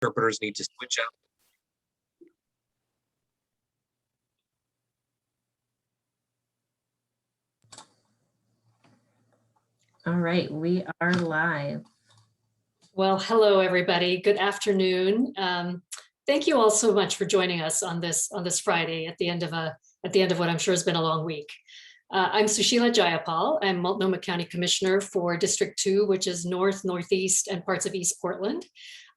interpreters need to switch out. All right, we are live. Well, hello, everybody. Good afternoon. Thank you all so much for joining us on this Friday at the end of what I'm sure has been a long week. I'm Sushila Jayapal. I'm Multnomah County Commissioner for District 2, which is North, Northeast, and parts of East Portland.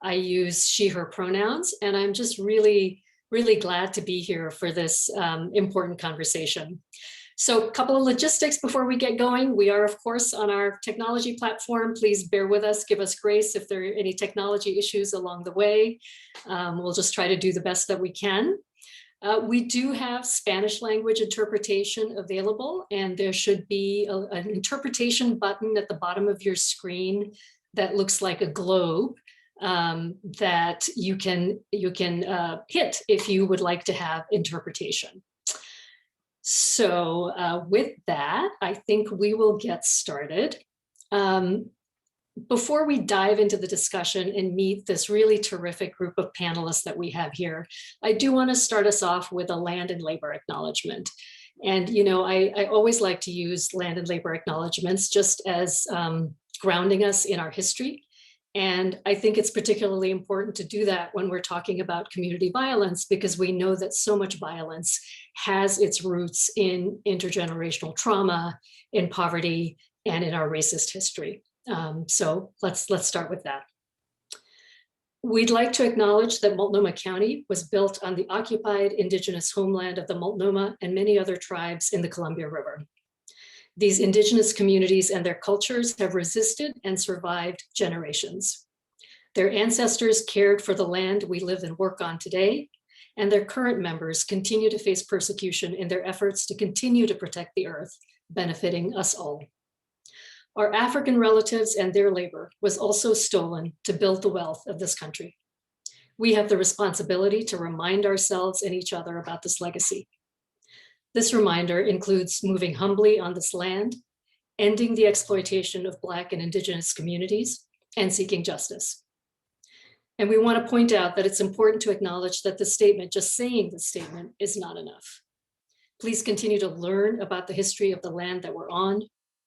I use she, her pronouns, and I'm just really, really glad to be here for this important conversation. So a couple of logistics before we get going. We are, of course, on our technology platform. Please bear with us, give us grace if there are any technology issues along the way. We'll just try to do the best that we can. We do have Spanish language interpretation available, and there should be an interpretation button at the bottom of your screen that looks like a globe that you can hit if you would like to have interpretation. So with that, I think we will get started. Before we dive into the discussion and meet this really terrific group of panelists that we have here, I do want to start us off with a land and labor acknowledgement. And, you know, I always like to use land and labor acknowledgements just as grounding us in our history. And I think it's particularly important to do that when we're talking about community violence, because we know that so much violence has its roots in intergenerational trauma, in poverty, and in our racist history. So let's start with that. We'd like to acknowledge that Multnomah County was built on the occupied indigenous homeland of the Multnomah and many other tribes in the Columbia River. These indigenous communities and their cultures have resisted and survived generations. Their ancestors cared for the land we live and work on today, and their current members continue to face persecution in their efforts to continue to protect the earth, benefiting us all. Our African relatives and their labor was also stolen to build the wealth of this country. We have the responsibility to remind ourselves and each other about this legacy. This reminder includes moving humbly on this land, ending the exploitation of Black and Indigenous communities, and seeking justice. And we want to point out that it's important to acknowledge that the statement, just saying the statement, is not enough. Please continue to learn about the history of the land that we're on,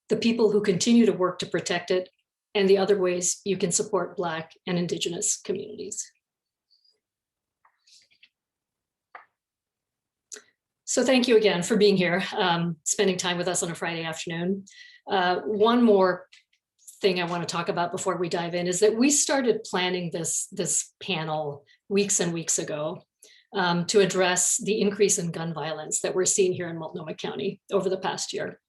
the people who continue to work to protect it, and the other ways you can support Black and Indigenous communities. So thank you again for being here, spending time with us on a Friday afternoon. One more thing I want to talk about before we dive in is that we started planning this panel weeks and weeks ago to address the increase in gun violence that we're seeing here in Multnomah County over the past year.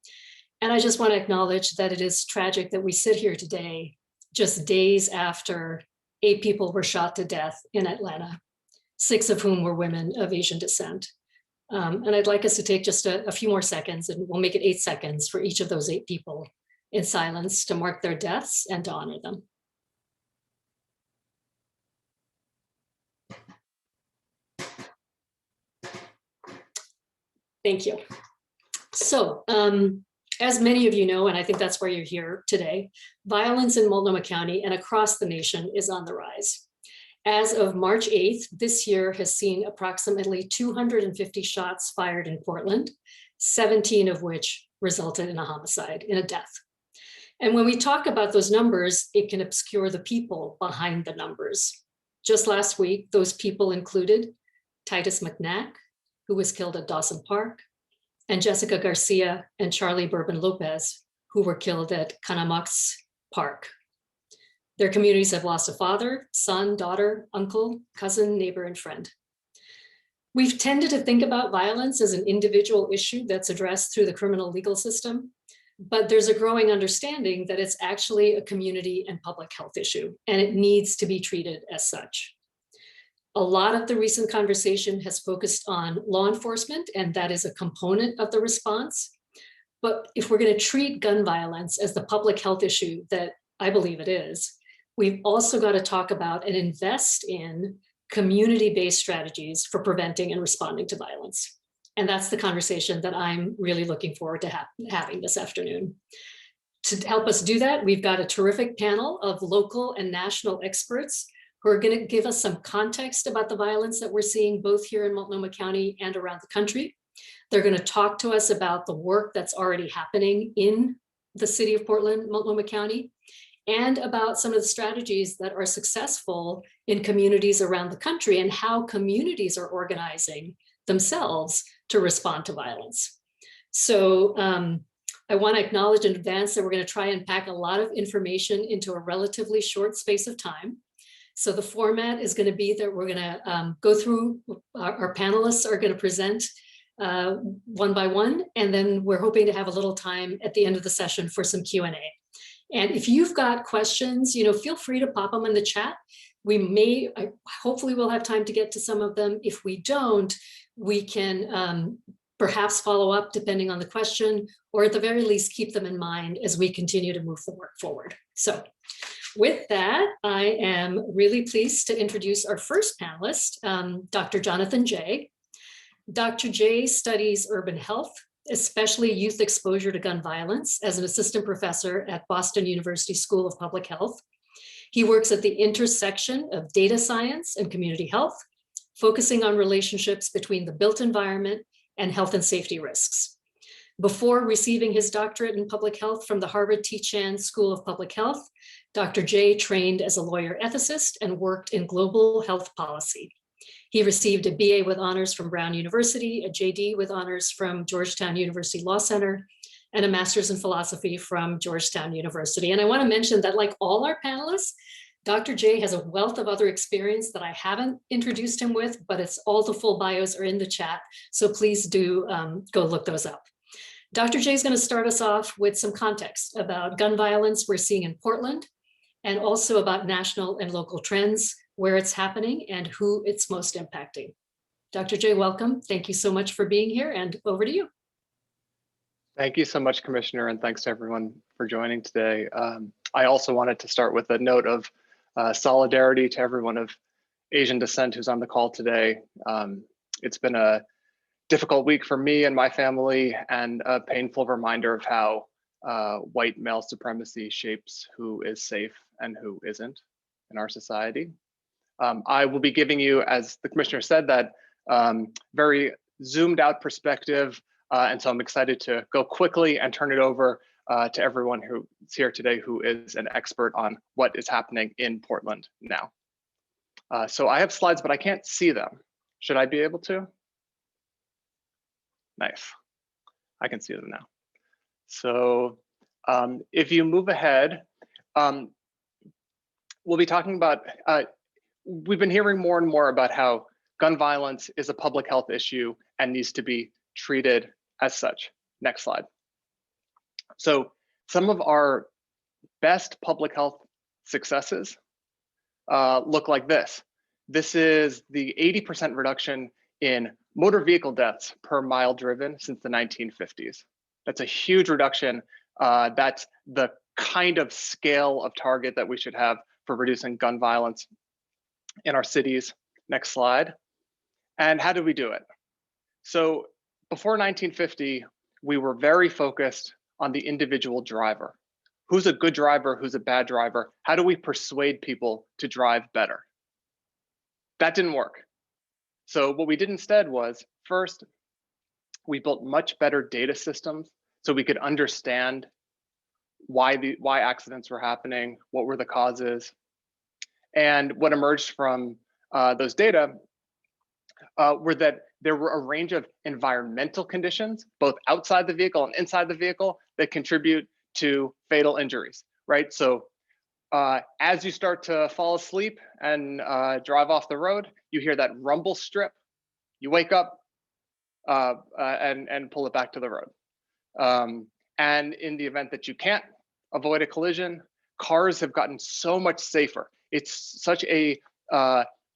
And I just want to acknowledge that it is tragic that we sit here today, just days after 8 people were shot to death in Atlanta, 6 of whom were women of Asian descent. And I'd like us to take just a few more seconds, and we'll make it 8 seconds for each of those 8 people in silence to mark their deaths and to honor them. Thank you. So, as many of you know, and I think that's why you're here today, violence in Multnomah County and across the nation is on the rise. As of March 8th, this year has seen approximately 250 shots fired in Portland, 17 of which resulted in a homicide, in a death. And when we talk about those numbers, it can obscure the people behind the numbers. Just last week, those people included Titus McNack, who was killed at Dawson Park, and Jessica Garcia and Charlie Bourbon Lopez, who were killed at Canamox Park. Their communities have lost a father, son, daughter, uncle, cousin, neighbor, and friend. We've tended to think about violence as an individual issue that's addressed through the criminal legal system, but there's a growing understanding that it's actually a community and public health issue, and it needs to be treated as such. A lot of the recent conversation has focused on law enforcement, and that is a component of the response. But if we're going to treat gun violence as the public health issue that I believe it is, we've also got to talk about and invest in community-based strategies for preventing and responding to violence. And that's the conversation that I'm really looking forward to having this afternoon. To help us do that, we've got a terrific panel of local and national experts who are going to give us some context about the violence that we're seeing both here in Multnomah County and around the country. They're going to talk to us about the work that's already happening in the city of Portland, Multnomah County, and about some of the strategies that are successful in communities around the country and how communities are organizing themselves to respond to violence. So I want to acknowledge in advance that we're going to try and pack a lot of information into a relatively short space of time. So the format is going to be that we're going to go through, our panelists are going to present one by one, and then we're hoping to have a little time at the end of the session for some Q&A. And if you've got questions, feel free to pop them in the chat. Hopefully we'll have time to get to some of them. If we don't, we can perhaps follow up depending on the question, or at the very least, keep them in mind as we continue to move forward. So with that, I am really pleased to introduce our first panelist, Dr. Jonathan Jay. Dr. Jay studies urban health, especially youth exposure to gun violence, as an assistant professor at Boston University School of Public Health. He works at the intersection of data science and community health, focusing on relationships between the built environment and health and safety risks. Before receiving his doctorate in public health from the Harvard T. Chan School of Public Health, Dr. Jay trained as a lawyer ethicist and worked in global health policy. He received a BA with honors from Brown University, a JD with honors from Georgetown University Law Center, and a master's in philosophy from Georgetown University. And I want to mention that, like all our panelists, Dr. Jay has a wealth of other experience that I haven't introduced him with, but it's all the full bios are in the chat. So please do go look those up. Dr. Jay is going to start us off with some context about gun violence we're seeing in Portland, and also about national and local trends, where it's happening and who it's most impacting. Dr. Jay, welcome. Thank you so much for being here, and over to you. Thank you so much, Commissioner, and thanks to everyone for joining today. I also wanted to start with a note of solidarity to everyone of Asian descent who's on the call today. It's been a difficult week for me and my family, and a painful reminder of how white male supremacy shapes who is safe and who isn't in our society. I will be giving you, as the Commissioner said, that very zoomed out perspective, and so I'm excited to go quickly and turn it over to everyone who's here today who is an expert on what is happening in Portland now. So I have slides, but I can't see them. Should I be able to? Nice, I can see them now. So if you move ahead, we'll be talking about, we've been hearing more and more about how gun violence is a public health issue and needs to be treated as such. Next slide. So some of our best public health successes look like this. This is the 80% reduction in motor vehicle deaths per mile driven since the 1950s. That's a huge reduction. That's the kind of scale of target that we should have for reducing gun violence in our cities. Next slide. And how did we do it? So before 1950, we were very focused on the individual driver. Who's a good driver? Who's a bad driver? How do we persuade people to drive better? That didn't work. So what we did instead was, first, we built much better data systems so we could understand why accidents were happening, what were the causes. And what emerged from those data were that there were a range of environmental conditions, both outside the vehicle and inside the vehicle, that contribute to fatal injuries, right? So as you start to fall asleep and drive off the road, you hear that rumble strip, you wake up and pull it back to the road. And in the event that you can't avoid a collision, cars have gotten so much safer. It's such a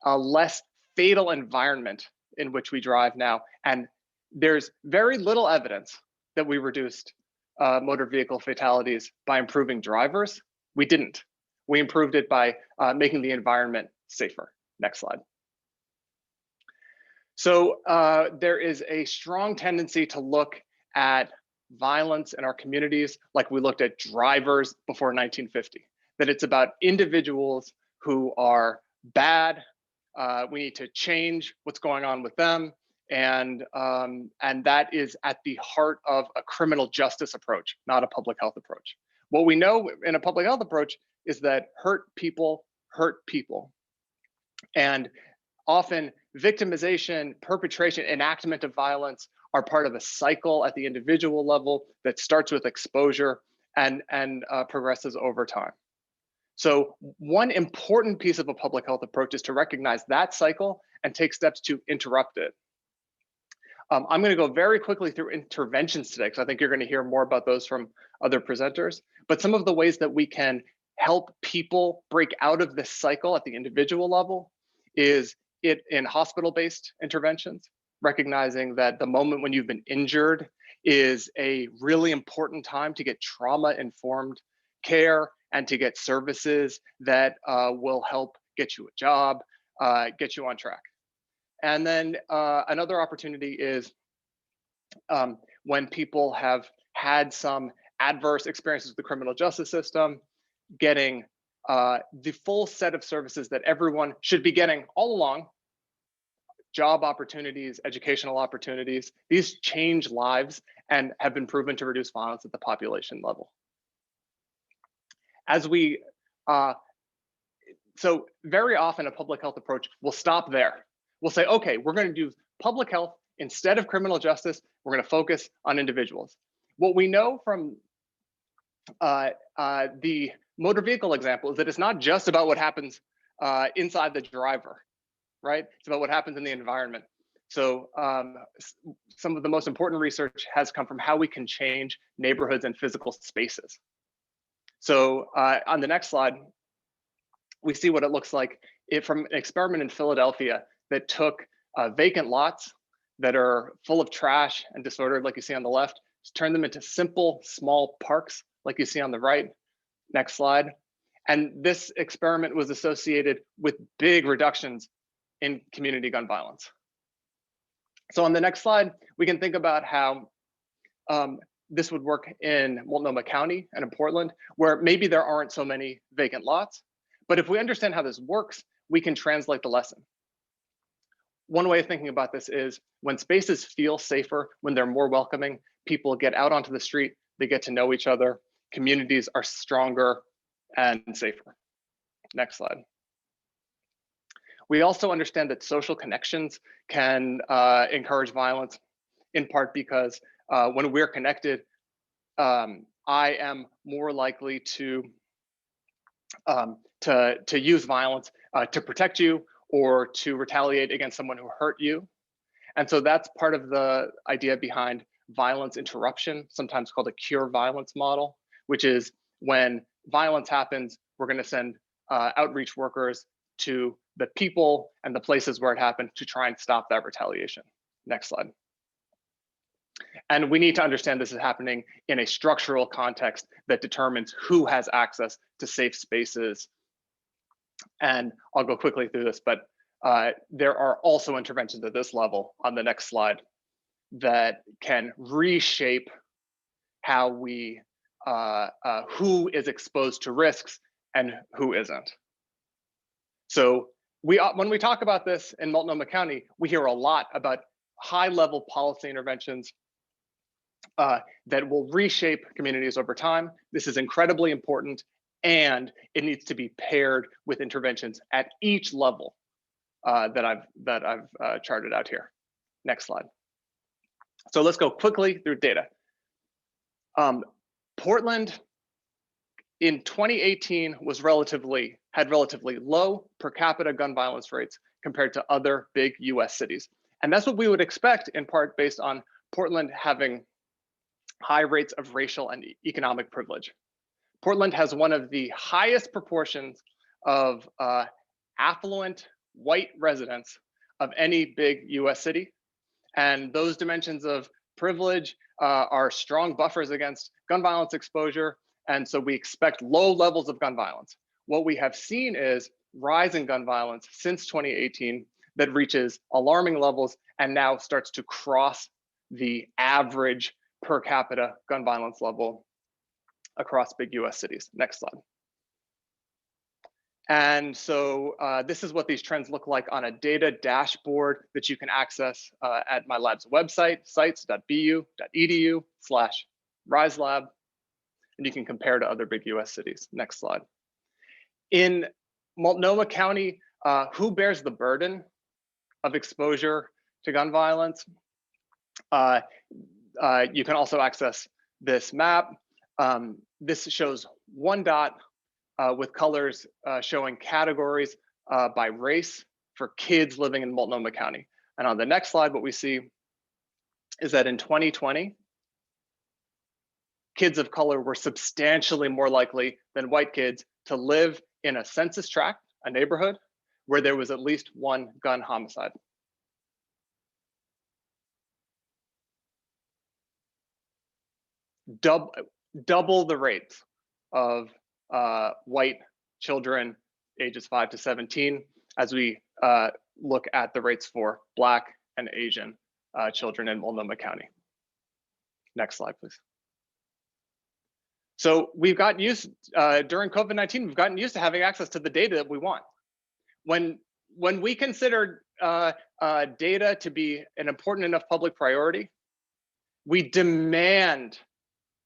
less fatal environment in which we drive now. And there's very little evidence that we reduced motor vehicle fatalities by improving drivers. We didn't. We improved it by making the environment safer. Next slide. So there is a strong tendency to look at violence in our communities like we looked at drivers before 1950, that it's about individuals who are bad. We need to change what's going on with them. And that is at the heart of a criminal justice approach, not a public health approach. What we know in a public health approach is that hurt people hurt people. And often victimization, perpetration, enactment of violence are part of a cycle at the individual level that starts with exposure and progresses over time. So one important piece of a public health approach is to recognize that cycle and take steps to interrupt it. I'm going to go very quickly through interventions today, because I think you're going to hear more about those from other presenters. But some of the ways that we can help people break out of this cycle at the individual level is it in hospital-based interventions, recognizing that the moment when you've been injured is a really important time to get trauma-informed care and to get services that will help get you a job, get you on track. And then another opportunity is when people have had some adverse experiences with the criminal justice system, getting the full set of services that everyone should be getting all along, job opportunities, educational opportunities. These change lives and have been proven to reduce violence at the population level. As we, so very often a public health approach will stop there. We'll say, okay, we're going to do public health instead of criminal justice. We're going to focus on individuals. What we know from the motor vehicle example is that it's not just about what happens inside the driver, right? It's about what happens in the environment. So some of the most important research has come from how we can change neighborhoods and physical spaces. So on the next slide, we see what it looks like from an experiment in Philadelphia that took vacant lots that are full of trash and disordered, like you see on the left, turned them into simple, small parks, like you see on the right. Next slide. And this experiment was associated with big reductions in community gun violence. So on the next slide, we can think about how this would work in Multnomah County and in Portland, where maybe there aren't so many vacant lots. But if we understand how this works, we can translate the lesson. One way of thinking about this is when spaces feel safer, when they're more welcoming, people get out onto the street, they get to know each other, communities are stronger and safer. Next slide. We also understand that social connections can encourage violence, in part because when we're connected, I am more likely to use violence to protect you or to retaliate against someone who hurt you. And so that's part of the idea behind violence interruption, sometimes called a cure violence model, which is when violence happens, we're going to send outreach workers to the people and the places where it happened to try and stop that retaliation. Next slide. And we need to understand this is happening in a structural context that determines who has access to safe spaces. And I'll go quickly through this, but there are also interventions at this level on the next slide that can reshape how we, who is exposed to risks and who isn't. So when we talk about this in Multnomah County, we hear a lot about high-level policy interventions that will reshape communities over time. This is incredibly important, and it needs to be paired with interventions at each level that I've charted out here. Next slide. So let's go quickly through data. Portland in 2018 had relatively low per capita gun violence rates compared to other big US cities. And that's what we would expect, in part based on Portland having high rates of racial and economic privilege. Portland has one of the highest proportions of affluent white residents of any big US city. And those dimensions of privilege are strong buffers against gun violence exposure. And so we expect low levels of gun violence. What we have seen is rising gun violence since 2018 that reaches alarming levels and now starts to cross the average per capita gun violence level across big US cities. Next slide. And so this is what these trends look like on a data dashboard that you can access at my lab's website, sites.bu.edu/RiseLab, and you can compare to other big US cities. Next slide. In Multnomah County, who bears the burden of exposure to gun violence? You can also access this map. This shows one dot with colors showing categories by race for kids living in Multnomah County. And on the next slide, what we see is that in 2020, kids of color were substantially more likely than white kids to live in a census tract, a neighborhood, where there was at least one gun homicide. Double the rates of white children ages 5 to 17 as we look at the rates for Black and Asian children in Multnomah County. Next slide, please. So we've gotten used, during COVID-19, we've gotten used to having access to the data that we want. When we consider data to be an important enough public priority, we demand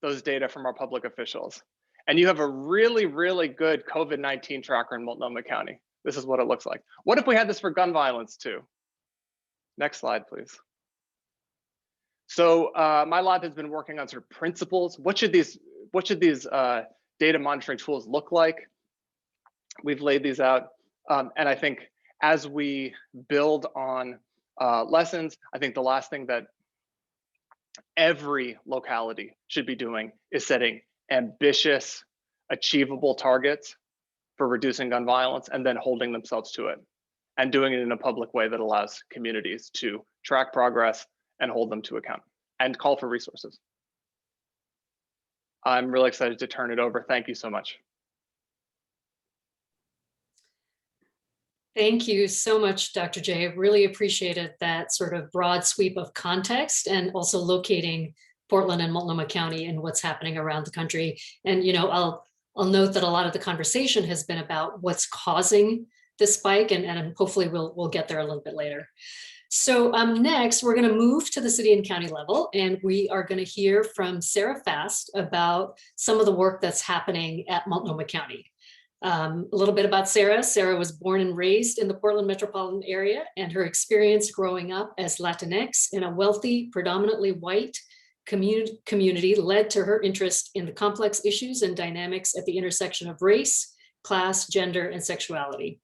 those data from our public officials. And you have a really, really good COVID-19 tracker in Multnomah County. This is what it looks like. What if we had this for gun violence too? Next slide, please. So my lab has been working on sort of principles. What should these data monitoring tools look like? We've laid these out. And I think as we build on lessons, I think the last thing that every locality should be doing is setting ambitious, achievable targets for reducing gun violence and then holding themselves to it and doing it in a public way that allows communities to track progress and hold them to account and call for resources. I'm really excited to turn it over. Thank you so much. Thank you so much, Dr. J. I really appreciated that sort of broad sweep of context and also locating Portland and Multnomah County and what's happening around the country. And I'll note that a lot of the conversation has been about what's causing this spike, and hopefully we'll get there a little bit later. So next, we're going to move to the city and county level, and we are going to hear from Sarah Fast about some of the work that's happening at Multnomah County. A little bit about Sarah. Sarah was born and raised in the Portland metropolitan area, and her experience growing up as Latinx in a wealthy, predominantly white community led to her interest in the complex issues and dynamics at the intersection of race, class, gender, and sexuality.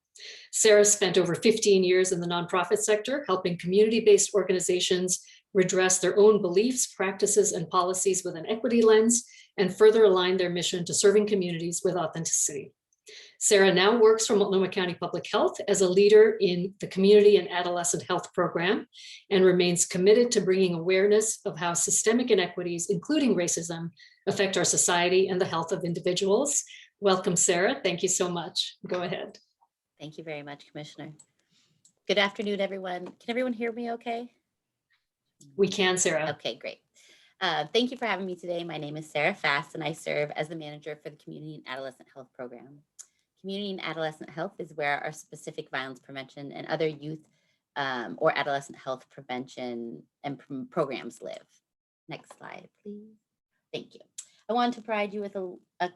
Sarah spent over 15 years in the nonprofit sector, helping community-based organizations redress their own beliefs, practices, and policies with an equity lens, and further align their mission to serving communities with authenticity. Sarah now works for Multnomah County Public Health as a leader in the Community and Adolescent Health Program and remains committed to bringing awareness of how systemic inequities, including racism, affect our society and the health of individuals. Welcome, Sarah. Thank you so much. Go ahead. Thank you very much, Commissioner. Good afternoon, everyone. Can everyone hear me okay? We can, Sarah. Okay, great. Thank you for having me today. My name is Sarah Fast, and I serve as the manager for the Community and Adolescent Health Program. Community and Adolescent Health is where our specific violence prevention and other youth or adolescent health prevention and programs live. Next slide, please. Thank you. I wanted to provide you with a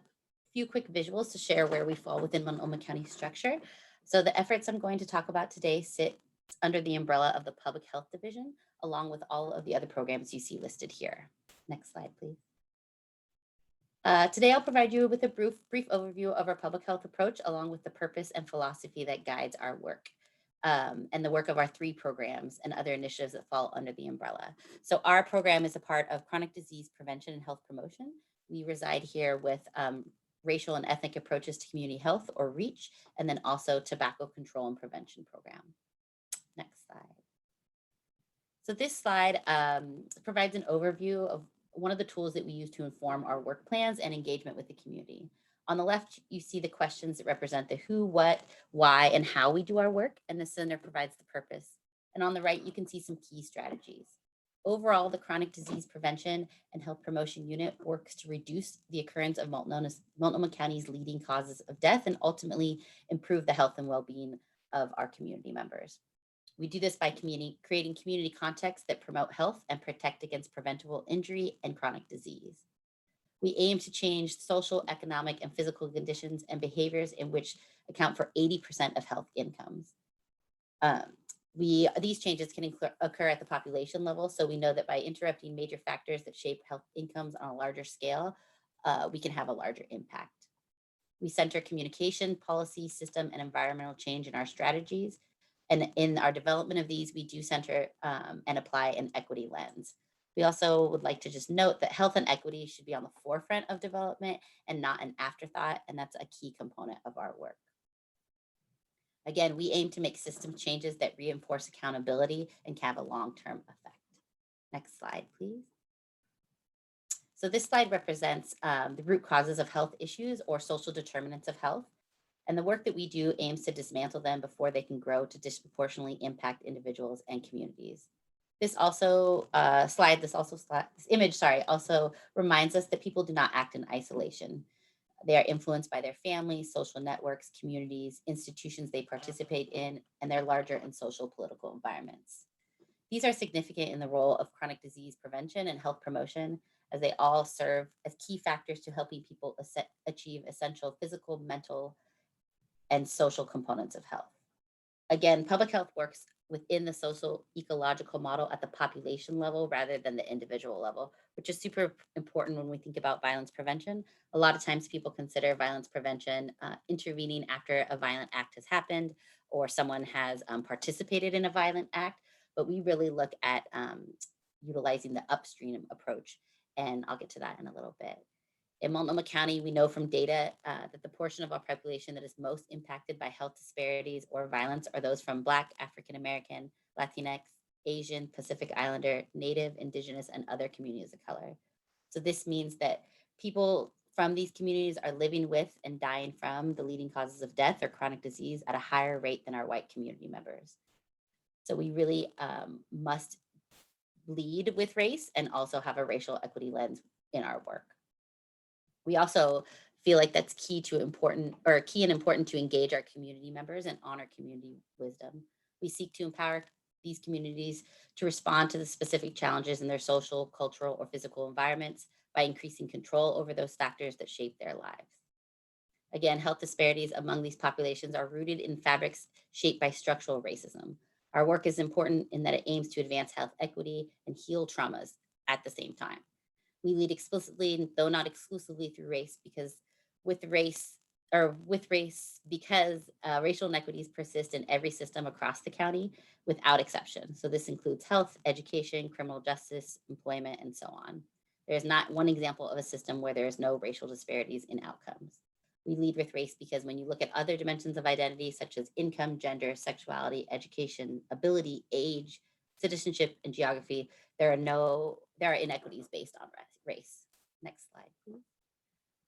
few quick visuals to share where we fall within Multnomah County structure. So the efforts I'm going to talk about today sit under the umbrella of the Public Health Division, along with all of the other programs you see listed here. Next slide, please. Today, I'll provide you with a brief overview of our public health approach, along with the purpose and philosophy that guides our work and the work of our 3 programs and other initiatives that fall under the umbrella. So our program is a part of Chronic Disease Prevention and Health Promotion. We reside here with Racial and Ethnic Approaches to Community Health, or REACH, and then also Tobacco Control and Prevention Program. Next slide. So this slide provides an overview of one of the tools that we use to inform our work plans and engagement with the community. On the left, you see the questions that represent the who, what, why, and how we do our work, and the center provides the purpose. And on the right, you can see some key strategies. Overall, the Chronic Disease Prevention and Health Promotion Unit works to reduce the occurrence of Multnomah County's leading causes of death and ultimately improve the health and well-being of our community members. We do this by creating community contexts that promote health and protect against preventable injury and chronic disease. We aim to change social, economic, and physical conditions and behaviors in which account for 80% of health incomes. These changes can occur at the population level, so we know that by interrupting major factors that shape health incomes on a larger scale, we can have a larger impact. We center communication, policy, system, and environmental change in our strategies. And in our development of these, we do center and apply an equity lens. We also would like to just note that health and equity should be on the forefront of development and not an afterthought, and that's a key component of our work. Again, we aim to make system changes that reinforce accountability and can have a long-term effect. Next slide, please. So this slide represents the root causes of health issues or social determinants of health. And the work that we do aims to dismantle them before they can grow to disproportionately impact individuals and communities. This image also reminds us that people do not act in isolation. They are influenced by their families, social networks, communities, institutions they participate in, and their larger and social political environments. These are significant in the role of chronic disease prevention and health promotion, as they all serve as key factors to helping people achieve essential physical, mental, and social components of health. Again, public health works within the social ecological model at the population level rather than the individual level, which is super important when we think about violence prevention. A lot of times people consider violence prevention intervening after a violent act has happened or someone has participated in a violent act, but we really look at utilizing the upstream approach, and I'll get to that in a little bit. In Multnomah County, we know from data that the portion of our population that is most impacted by health disparities or violence are those from Black, African American, Latinx, Asian, Pacific Islander, Native, Indigenous, and other communities of color. So this means that people from these communities are living with and dying from the leading causes of death or chronic disease at a higher rate than our white community members. So we really must lead with race and also have a racial equity lens in our work. We also feel like that's key and important to engage our community members and honor community wisdom. We seek to empower these communities to respond to the specific challenges in their social, cultural, or physical environments by increasing control over those factors that shape their lives. Again, health disparities among these populations are rooted in fabrics shaped by structural racism. Our work is important in that it aims to advance health equity and heal traumas at the same time. We lead explicitly, though not exclusively, through race because racial inequities persist in every system across the county without exception. So this includes health, education, criminal justice, employment, and so on. There's not one example of a system where there is no racial disparities in outcomes. We lead with race because when you look at other dimensions of identity, such as income, gender, sexuality, education, ability, age, citizenship, and geography, there are inequities based on race. Next slide, please.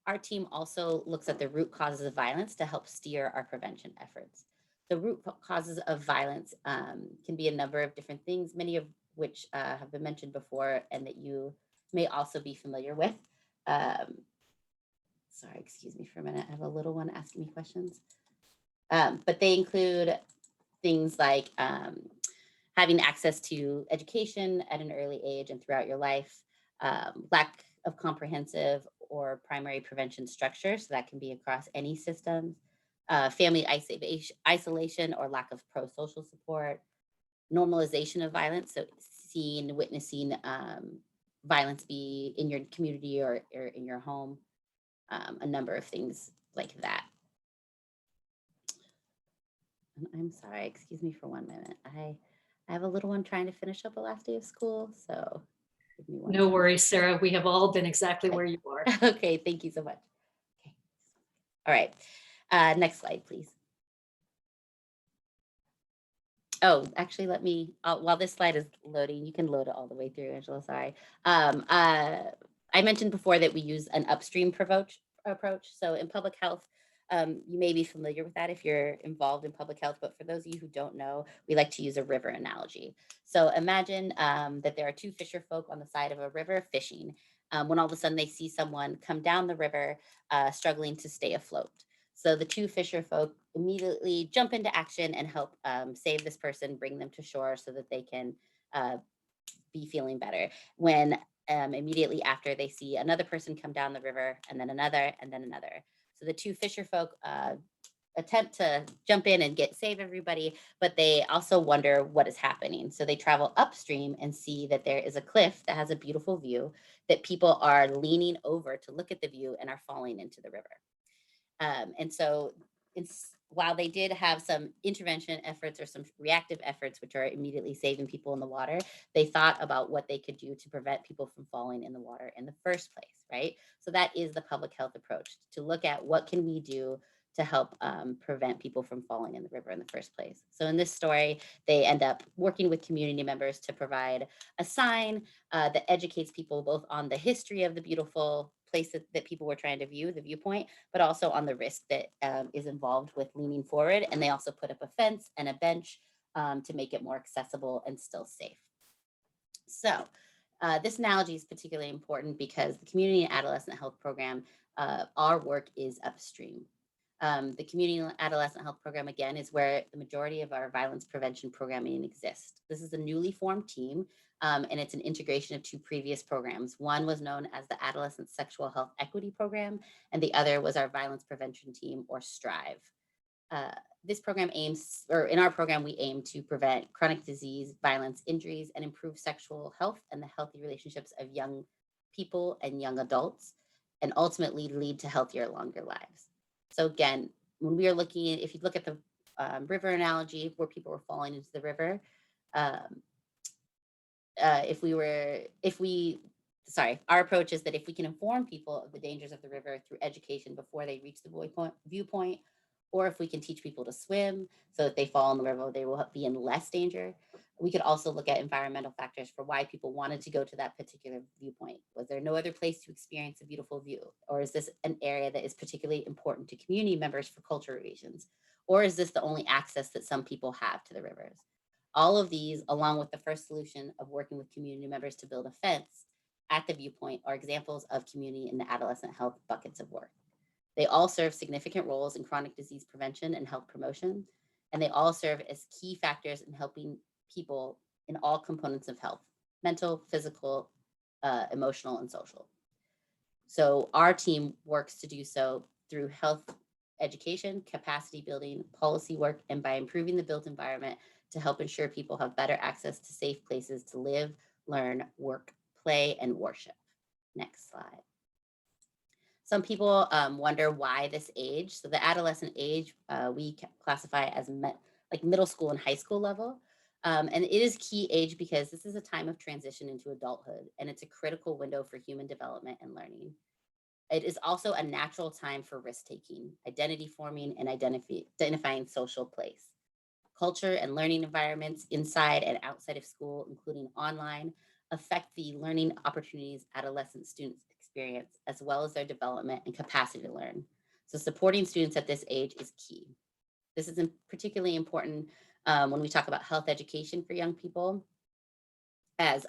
Our team also looks at the root causes of violence to help steer our prevention efforts. The root causes of violence can be a number of different things, many of which have been mentioned before and that you may also be familiar with. Sorry, excuse me for a minute. I have a little one asking me questions. But they include things like having access to education at an early age and throughout your life, lack of comprehensive or primary prevention structure, so that can be across any systems, family isolation or lack of pro-social support, normalization of violence, so witnessing violence be in your community or in your home, a number of things like that. I'm sorry, excuse me for 1 minute. I have a little one trying to finish up the last day of school, so give me one No worries, Sarah. We have all been exactly where you are. Okay, thank you so much. Okay. All right, next slide, please. Oh, actually, let me, while this slide is loading, you can load it all the way through, Angela, sorry. I mentioned before that we use an upstream approach. So in public health, You may be familiar with that if you're involved in public health, but for those of you who don't know, we like to use a river analogy. So imagine that there are two fisher folk on the side of a river fishing, when all of a sudden they see someone come down the river struggling to stay afloat. So the two fisher folk immediately jump into action and help save this person, bring them to shore so that they can be feeling better. When immediately after they see another person come down the river, and then another, and then another. So the two fisher folk attempt to jump in and save everybody, but they also wonder what is happening. So they travel upstream and see that there is a cliff that has a beautiful view, that people are leaning over to look at the view and are falling into the river. And so while they did have some intervention efforts or some reactive efforts, which are immediately saving people in the water, they thought about what they could do to prevent people from falling in the water in the first place, right? So that is the public health approach, to look at what can we do to help prevent people from falling in the river in the first place. So in this story, they end up working with community members to provide a sign that educates people both on the history of the beautiful place that people were trying to view, the viewpoint, but also on the risk that is involved with leaning forward. And they also put up a fence and a bench to make it more accessible and still safe. So this analogy is particularly important because the Community and Adolescent Health Program, our work is upstream. The Community and Adolescent Health Program, again, is where the majority of our violence prevention programming exists. This is a newly formed team, and it's an integration of two previous programs. One was known as the Adolescent Sexual Health Equity Program, and the other was our Violence Prevention Team, or STRIVE. This program aims, or in our program, we aim to prevent chronic disease, violence, injuries, and improve sexual health and the healthy relationships of young people and young adults, and ultimately lead to healthier, longer lives. So again, when we are looking at, if you look at the river analogy where people were falling into the river, our approach is that if we can inform people of the dangers of the river through education before they reach the viewpoint, or if we can teach people to swim so that they fall in the river, they will be in less danger. We could also look at environmental factors for why people wanted to go to that particular viewpoint. Was there no other place to experience a beautiful view? Or is this an area that is particularly important to community members for cultural reasons? Or is this the only access that some people have to the rivers? All of these, along with the first solution of working with community members to build a fence at the viewpoint, are examples of community and adolescent health buckets of work. They all serve significant roles in chronic disease prevention and health promotion, and they all serve as key factors in helping people in all components of health: mental, physical, emotional, and social. So our team works to do so through health education, capacity building, policy work, and by improving the built environment to help ensure people have better access to safe places to live, learn, work, play, and worship. Next slide. Some people wonder why this age. So the adolescent age, we classify as like middle school and high school level. And it is key age because this is a time of transition into adulthood, and it's a critical window for human development and learning. It is also a natural time for risk-taking, identity forming, and identifying social place. Culture and learning environments inside and outside of school, including online, affect the learning opportunities adolescent students experience, as well as their development and capacity to learn. So supporting students at this age is key. This is particularly important when we talk about health education for young people, as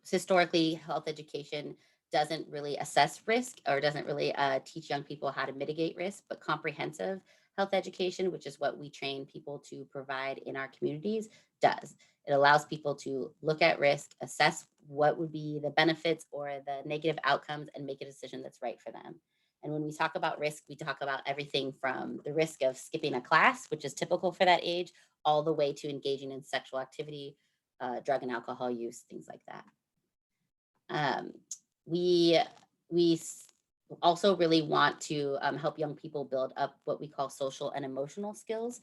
historically health education doesn't really assess risk or doesn't really teach young people how to mitigate risk, but comprehensive health education, which is what we train people to provide in our communities, does. It allows people to look at risk, assess what would be the benefits or the negative outcomes, and make a decision that's right for them. And when we talk about risk, we talk about everything from the risk of skipping a class, which is typical for that age, all the way to engaging in sexual activity, drug and alcohol use, things like that. We also really want to help young people build up what we call social and emotional skills.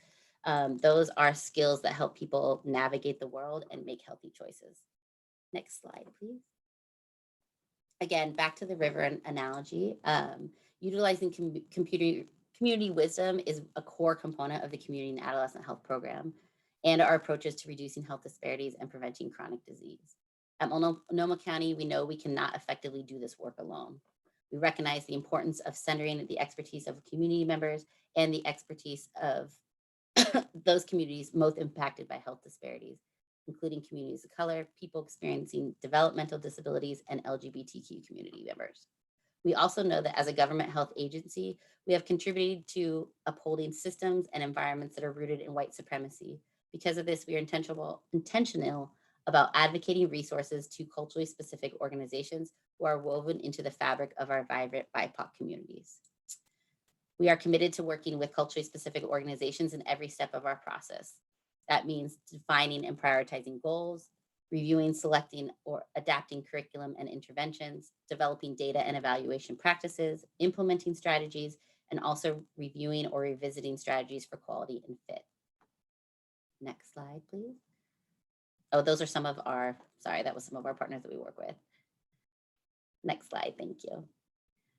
Those are skills that help people navigate the world and make healthy choices. Next slide, please. Again, back to the river analogy. Utilizing community wisdom is a core component of the Community and Adolescent Health Program and our approaches to reducing health disparities and preventing chronic disease. At Multnomah County, we know we cannot effectively do this work alone. We recognize the importance of centering the expertise of community members and the expertise of those communities most impacted by health disparities, including communities of color, people experiencing developmental disabilities, and LGBTQ community members. We also know that as a government health agency, we have contributed to upholding systems and environments that are rooted in white supremacy. Because of this, we are intentional about advocating resources to culturally specific organizations who are woven into the fabric of our vibrant BIPOC communities. We are committed to working with culturally specific organizations in every step of our process. That means defining and prioritizing goals, reviewing, selecting, or adapting curriculum and interventions, developing data and evaluation practices, implementing strategies, and also reviewing or revisiting strategies for quality and fit. Next slide, please. Oh, those are some of our, sorry, that was some of our partners that we work with. Next slide, thank you.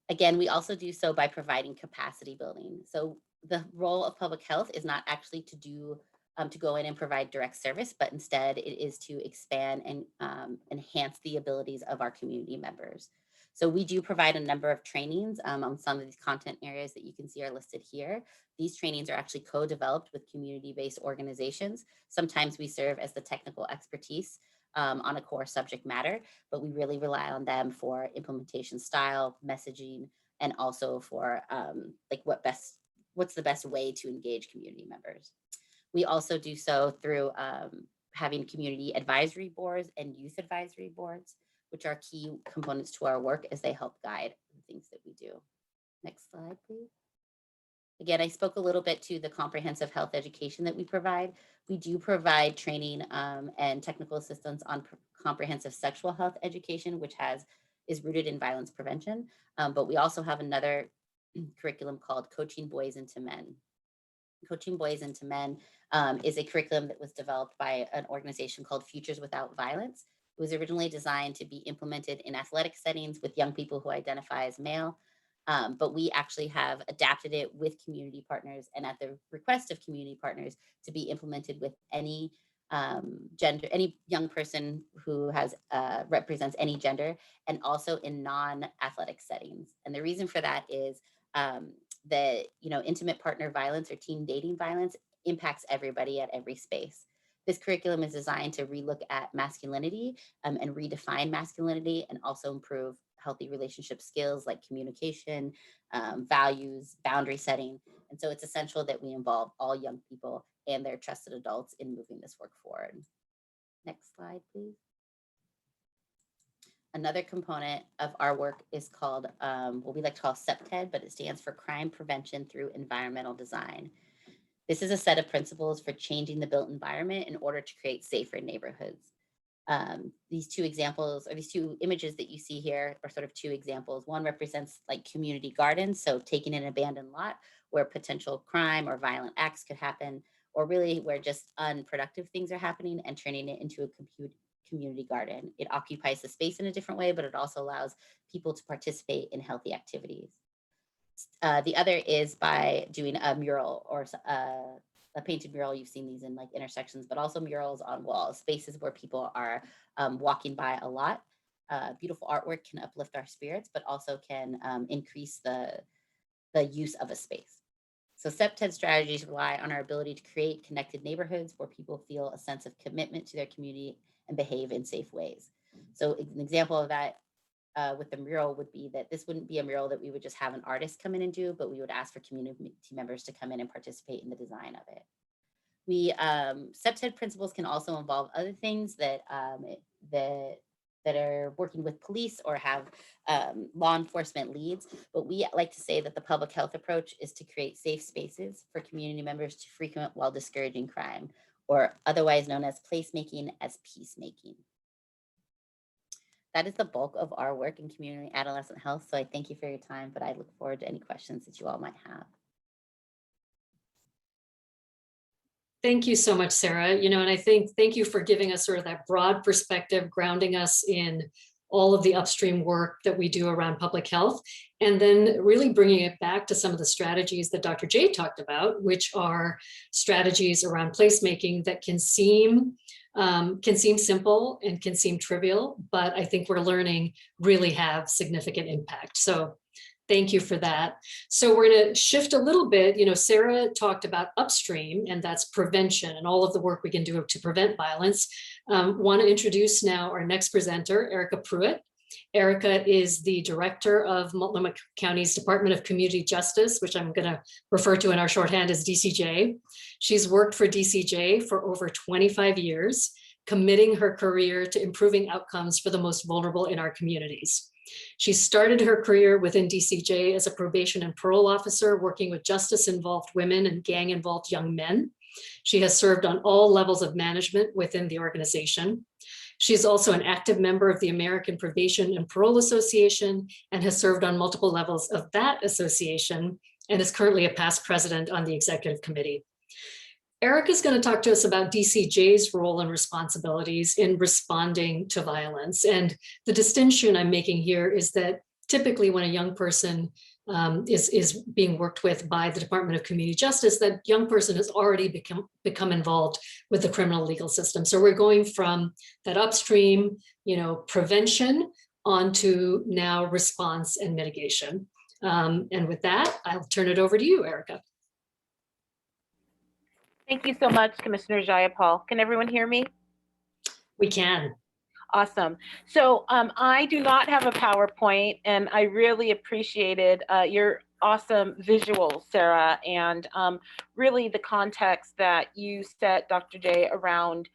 Again, we also do so by providing capacity building. So the role of public health is not actually to go in and provide direct service, but instead it is to expand and enhance the abilities of our community members. So we do provide a number of trainings on some of these content areas that you can see are listed here. These trainings are actually co-developed with community-based organizations. Sometimes we serve as the technical expertise on a core subject matter, but we really rely on them for implementation style, messaging, and also for like what's the best way to engage community members. We also do so through having community advisory boards and youth advisory boards, which are key components to our work as they help guide the things that we do. Next slide, please. Again, I spoke a little bit to the comprehensive health education that we provide. We do provide training and technical assistance on comprehensive sexual health education, which is rooted in violence prevention. But we also have another curriculum called Coaching Boys into Men. Coaching Boys into Men is a curriculum that was developed by an organization called Futures Without Violence. It was originally designed to be implemented in athletic settings with young people who identify as male. But we actually have adapted it with community partners and at the request of community partners to be implemented with any gender, any young person who has represents any gender, and also in non-athletic settings. And the reason for that is that intimate partner violence or teen dating violence impacts everybody at every space. This curriculum is designed to relook at masculinity and redefine masculinity, and also improve healthy relationship skills like communication, values, boundary setting. And so it's essential that we involve all young people and their trusted adults in moving this work forward. Next slide, please. Another component of our work is called what we like to call CPTED, but it stands for Crime Prevention Through Environmental Design. This is a set of principles for changing the built environment in order to create safer neighborhoods. These two examples, or these two images that you see here, are sort of two examples. One represents like community gardens, so taking an abandoned lot where potential crime or violent acts could happen, or really where just unproductive things are happening, and turning it into a community garden. It occupies the space in a different way, but it also allows people to participate in healthy activities. The other is by doing a mural or a painted mural. You've seen these in like intersections, but also murals on walls, spaces where people are walking by a lot. Beautiful artwork can uplift our spirits, but also can increase the use of a space. So CPTED strategies rely on our ability to create connected neighborhoods where people feel a sense of commitment to their community and behave in safe ways. So an example of that with the mural would be that this wouldn't be a mural that we would just have an artist come in and do, but we would ask for community members to come in and participate in the design of it. CPTED principles can also involve other things that are working with police or have law enforcement leads, but we like to say that the public health approach is to create safe spaces for community members to frequent while discouraging crime, or otherwise known as placemaking as peacemaking. That is the bulk of our work in community adolescent health. So I thank you for your time, but I look forward to any questions that you all might have. Thank you so much, Sarah. And I thank you for giving us sort of that broad perspective, grounding us in all of the upstream work that we do around public health, and then really bringing it back to some of the strategies that Dr. J talked about, which are strategies around placemaking that can seem simple and can seem trivial, but I think we're learning really have significant impact. So Thank you for that. So we're going to shift a little bit. You know, Sarah talked about upstream, and that's prevention and all of the work we can do to prevent violence. Want to introduce now our next presenter, Erica Pruitt. Erica is the director of Multnomah County's Department of Community Justice, which I'm going to refer to in our shorthand as DCJ. She's worked for DCJ for over 25 years, committing her career to improving outcomes for the most vulnerable in our communities. She started her career within DCJ as a probation and parole officer, working with justice-involved women and gang-involved young men. She has served on all levels of management within the organization. She is also an active member of the American Probation and Parole Association and has served on multiple levels of that association and is currently a past president on the executive committee. Eric is going to talk to us about DCJ's role and responsibilities in responding to violence. And the distinction I'm making here is that typically when a young person is being worked with by the Department of Community Justice, that young person has already become involved with the criminal legal system. So we're going from that upstream, prevention onto now response and mitigation. And with that, I'll turn it over to you, Erica. Thank you so much, Commissioner Jayapal. Can everyone hear me? We can. Awesome. So I do not have a PowerPoint, and I really appreciated your awesome visuals, Sarah, and really the context that you set, Dr. J, around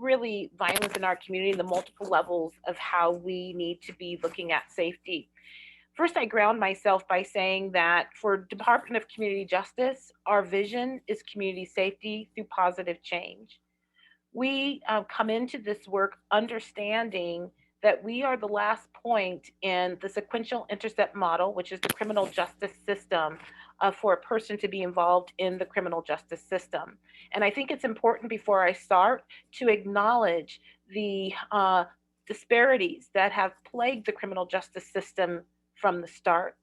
really violence in our community, the multiple levels of how we need to be looking at safety. First, I ground myself by saying that for Department of Community Justice, our vision is community safety through positive change. We come into this work understanding that we are the last point in the sequential intercept model, which is the criminal justice system, for a person to be involved in the criminal justice system. And I think it's important before I start to acknowledge the disparities that have plagued the criminal justice system from the start.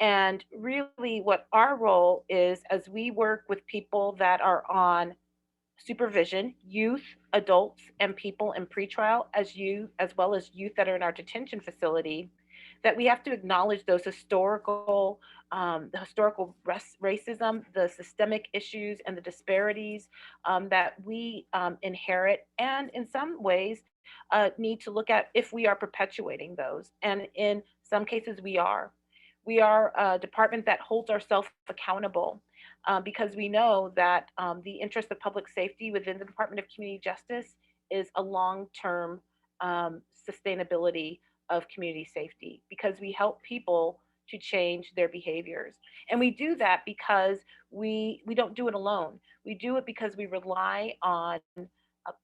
And really what our role is as we work with people that are on supervision, youth, adults, and people in pretrial, as well as youth that are in our detention facility, that we have to acknowledge those historical racism, the systemic issues, and the disparities that we inherit, and in some ways need to look at if we are perpetuating those. And in some cases, we are. We are a department that holds ourselves accountable. Because we know that the interest of public safety within the Department of Community Justice is a long-term sustainability of community safety, because we help people to change their behaviors. And we do that because we don't do it alone. We do it because we rely on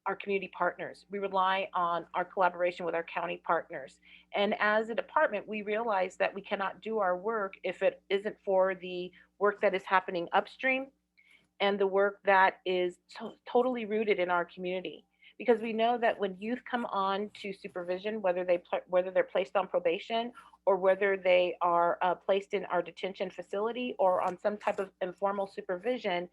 our community partners. We rely on our collaboration with our county partners. And as a department, we realize that we cannot do our work if it isn't for the work that is happening upstream and the work that is totally rooted in our community. Because we know that when youth come on to supervision, whether they're placed on probation or whether they are placed in our detention facility or on some type of informal supervision,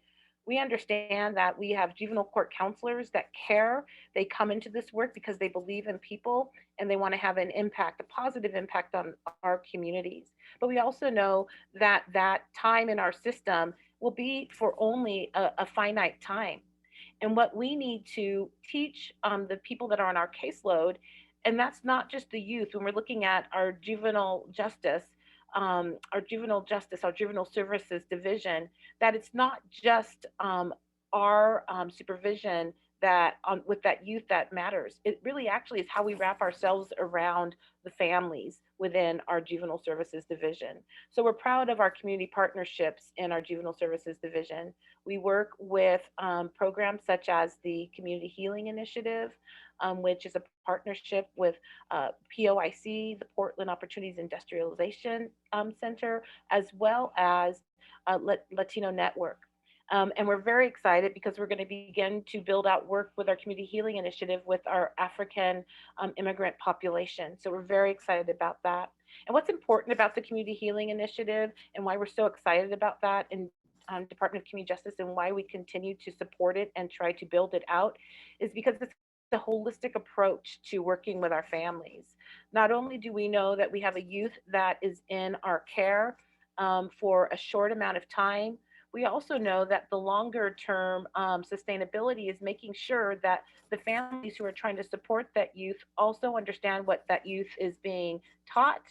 we understand that we have juvenile court counselors that care. They come into this work because they believe in people and they want to have an impact, a positive impact on our communities. But we also know that that time in our system will be for only a finite time. And what we need to teach the people that are on our caseload, and that's not just the youth, when we're looking at our juvenile justice, our juvenile services division, that it's not just our supervision that with that youth that matters. It really actually is how we wrap ourselves around the families within our juvenile services division. So we're proud of our community partnerships in our juvenile services division. We work with programs such as the Community Healing Initiative, which is a partnership with POIC, the Portland Opportunities Industrialization Center, as well as Latino Network. And we're very excited because we're going to begin to build out work with our Community Healing Initiative with our African immigrant population. So we're very excited about that. And what's important about the Community Healing Initiative and why we're so excited about that in Department of Community Justice and why we continue to support it and try to build it out is because it's a holistic approach to working with our families. Not only do we know that we have a youth that is in our care for a short amount of time, we also know that the longer term sustainability is making sure that the families who are trying to support that youth also understand what that youth is being taught.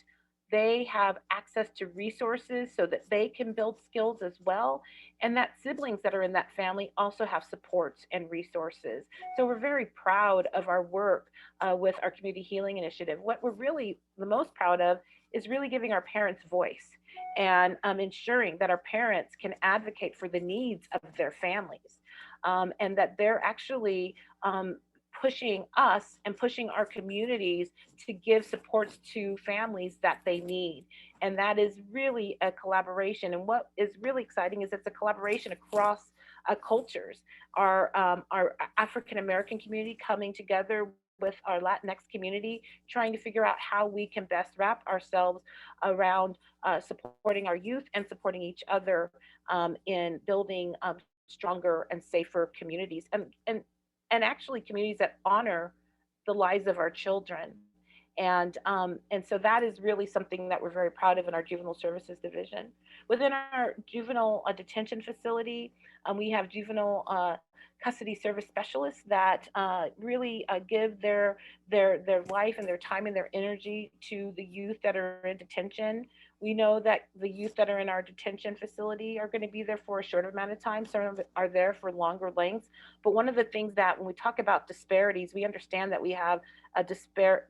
They have access to resources so that they can build skills as well, and that siblings that are in that family also have supports and resources. So we're very proud of our work with our community healing initiative. What we're really the most proud of is really giving our parents voice and ensuring that our parents can advocate for the needs of their families, and that they're actually pushing us and pushing our communities to give supports to families that they need. And that is really a collaboration. And what is really exciting is it's a collaboration across cultures. Our African American community coming together with our Latinx community, trying to figure out how we can best wrap ourselves around supporting our youth and supporting each other in building stronger and safer communities, and actually communities that honor the lives of our children. And so that is really something that we're very proud of in our juvenile services division. Within our juvenile detention facility, we have juvenile custody service specialists that really give their life and their time and their energy to the youth that are in detention. We know that the youth that are in our detention facility are going to be there for a short amount of time. Some of it are there for longer lengths. But one of the things that when we talk about disparities, we understand that we have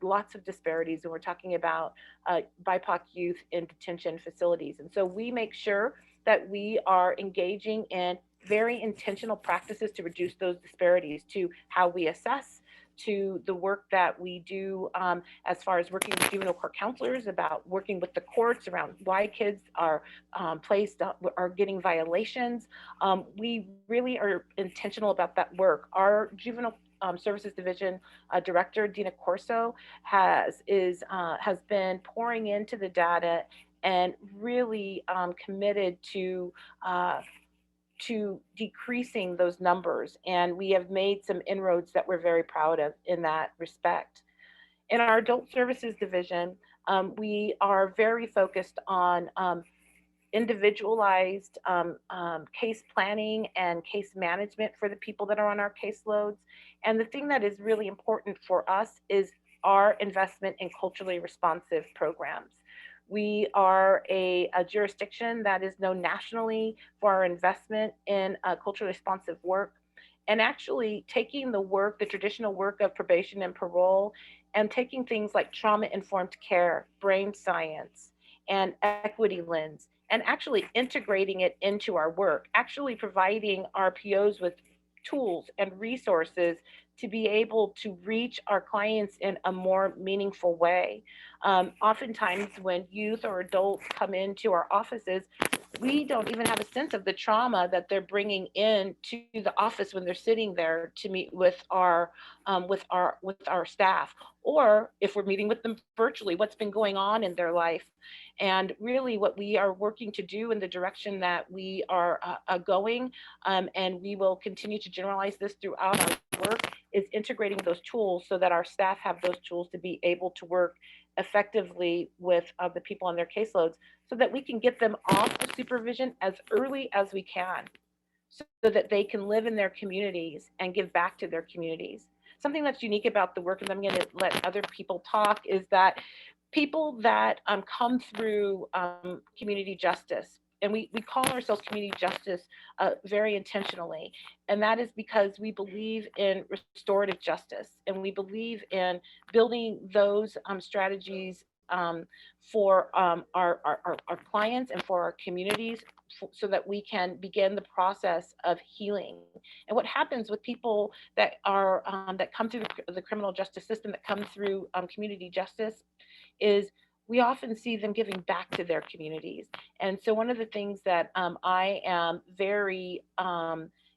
lots of disparities when we're talking about BIPOC youth in detention facilities. And so we make sure that we are engaging in very intentional practices to reduce those disparities, to how we assess, to the work that we do as far as working with juvenile court counselors about working with the courts around why kids are are getting violations. We really are intentional about that work. Our juvenile services division director, Dina Corso, has been pouring into the data and really committed to decreasing those numbers. And we have made some inroads that we're very proud of in that respect. In our adult services division, we are very focused on individualized case planning and case management for the people that are on our caseloads. And the thing that is really important for us is our investment in culturally responsive programs. We are a jurisdiction that is known nationally for our investment in culturally responsive work, and actually taking the work, the traditional work of probation and parole, and taking things like trauma-informed care, brain science, and equity lens, and actually integrating it into our work, actually providing RPOs with tools and resources to be able to reach our clients in a more meaningful way. Oftentimes when youth or adults come into our offices, we don't even have a sense of the trauma that they're bringing in to the office when they're sitting there to meet with our staff, or if we're meeting with them virtually, what's been going on in their life. And really what we are working to do in the direction that we are going, and we will continue to generalize this throughout our work, is integrating those tools so that our staff have those tools to be able to work effectively with the people on their caseloads, so that we can get them off of supervision as early as we can, so that they can live in their communities and give back to their communities. Something that's unique about the work, and I'm going to let other people talk, is that people that come through community justice, and we call ourselves community justice very intentionally, and that is because we believe in restorative justice, and we believe in building those strategies for our clients and for our communities, so that we can begin the process of healing. And what happens with people that are that come through the criminal justice system, that come through community justice, is we often see them giving back to their communities. And so one of the things that I am very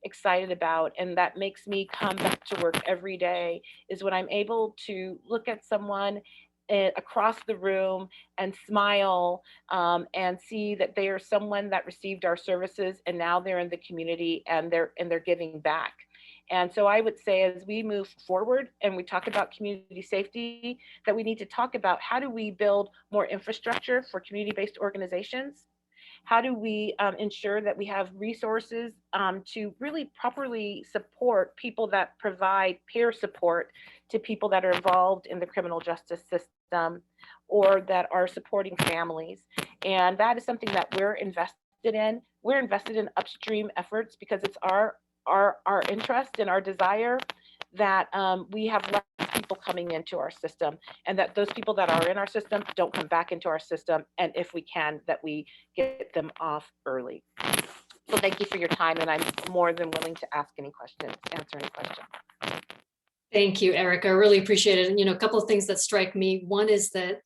excited about, and that makes me come back to work every day, is when I'm able to look at someone across the room and smile and see that they are someone that received our services, and now they're in the community and they're giving back. And so I would say, as we move forward and we talk about community safety, that we need to talk about how do we build more infrastructure for community-based organizations? How do we ensure that we have resources to really properly support people that provide peer support to people that are involved in the criminal justice system or that are supporting families? And that is something that we're invested in. We're invested in upstream efforts because it's our interest and our desire that we have less people coming into our system, and that those people that are in our system don't come back into our system, and if we can, that we get them off early. So thank you for your time, and I'm more than willing to answer any questions. Thank you, Erica. I really appreciate it. And, you know, a couple of things that strike me. One is that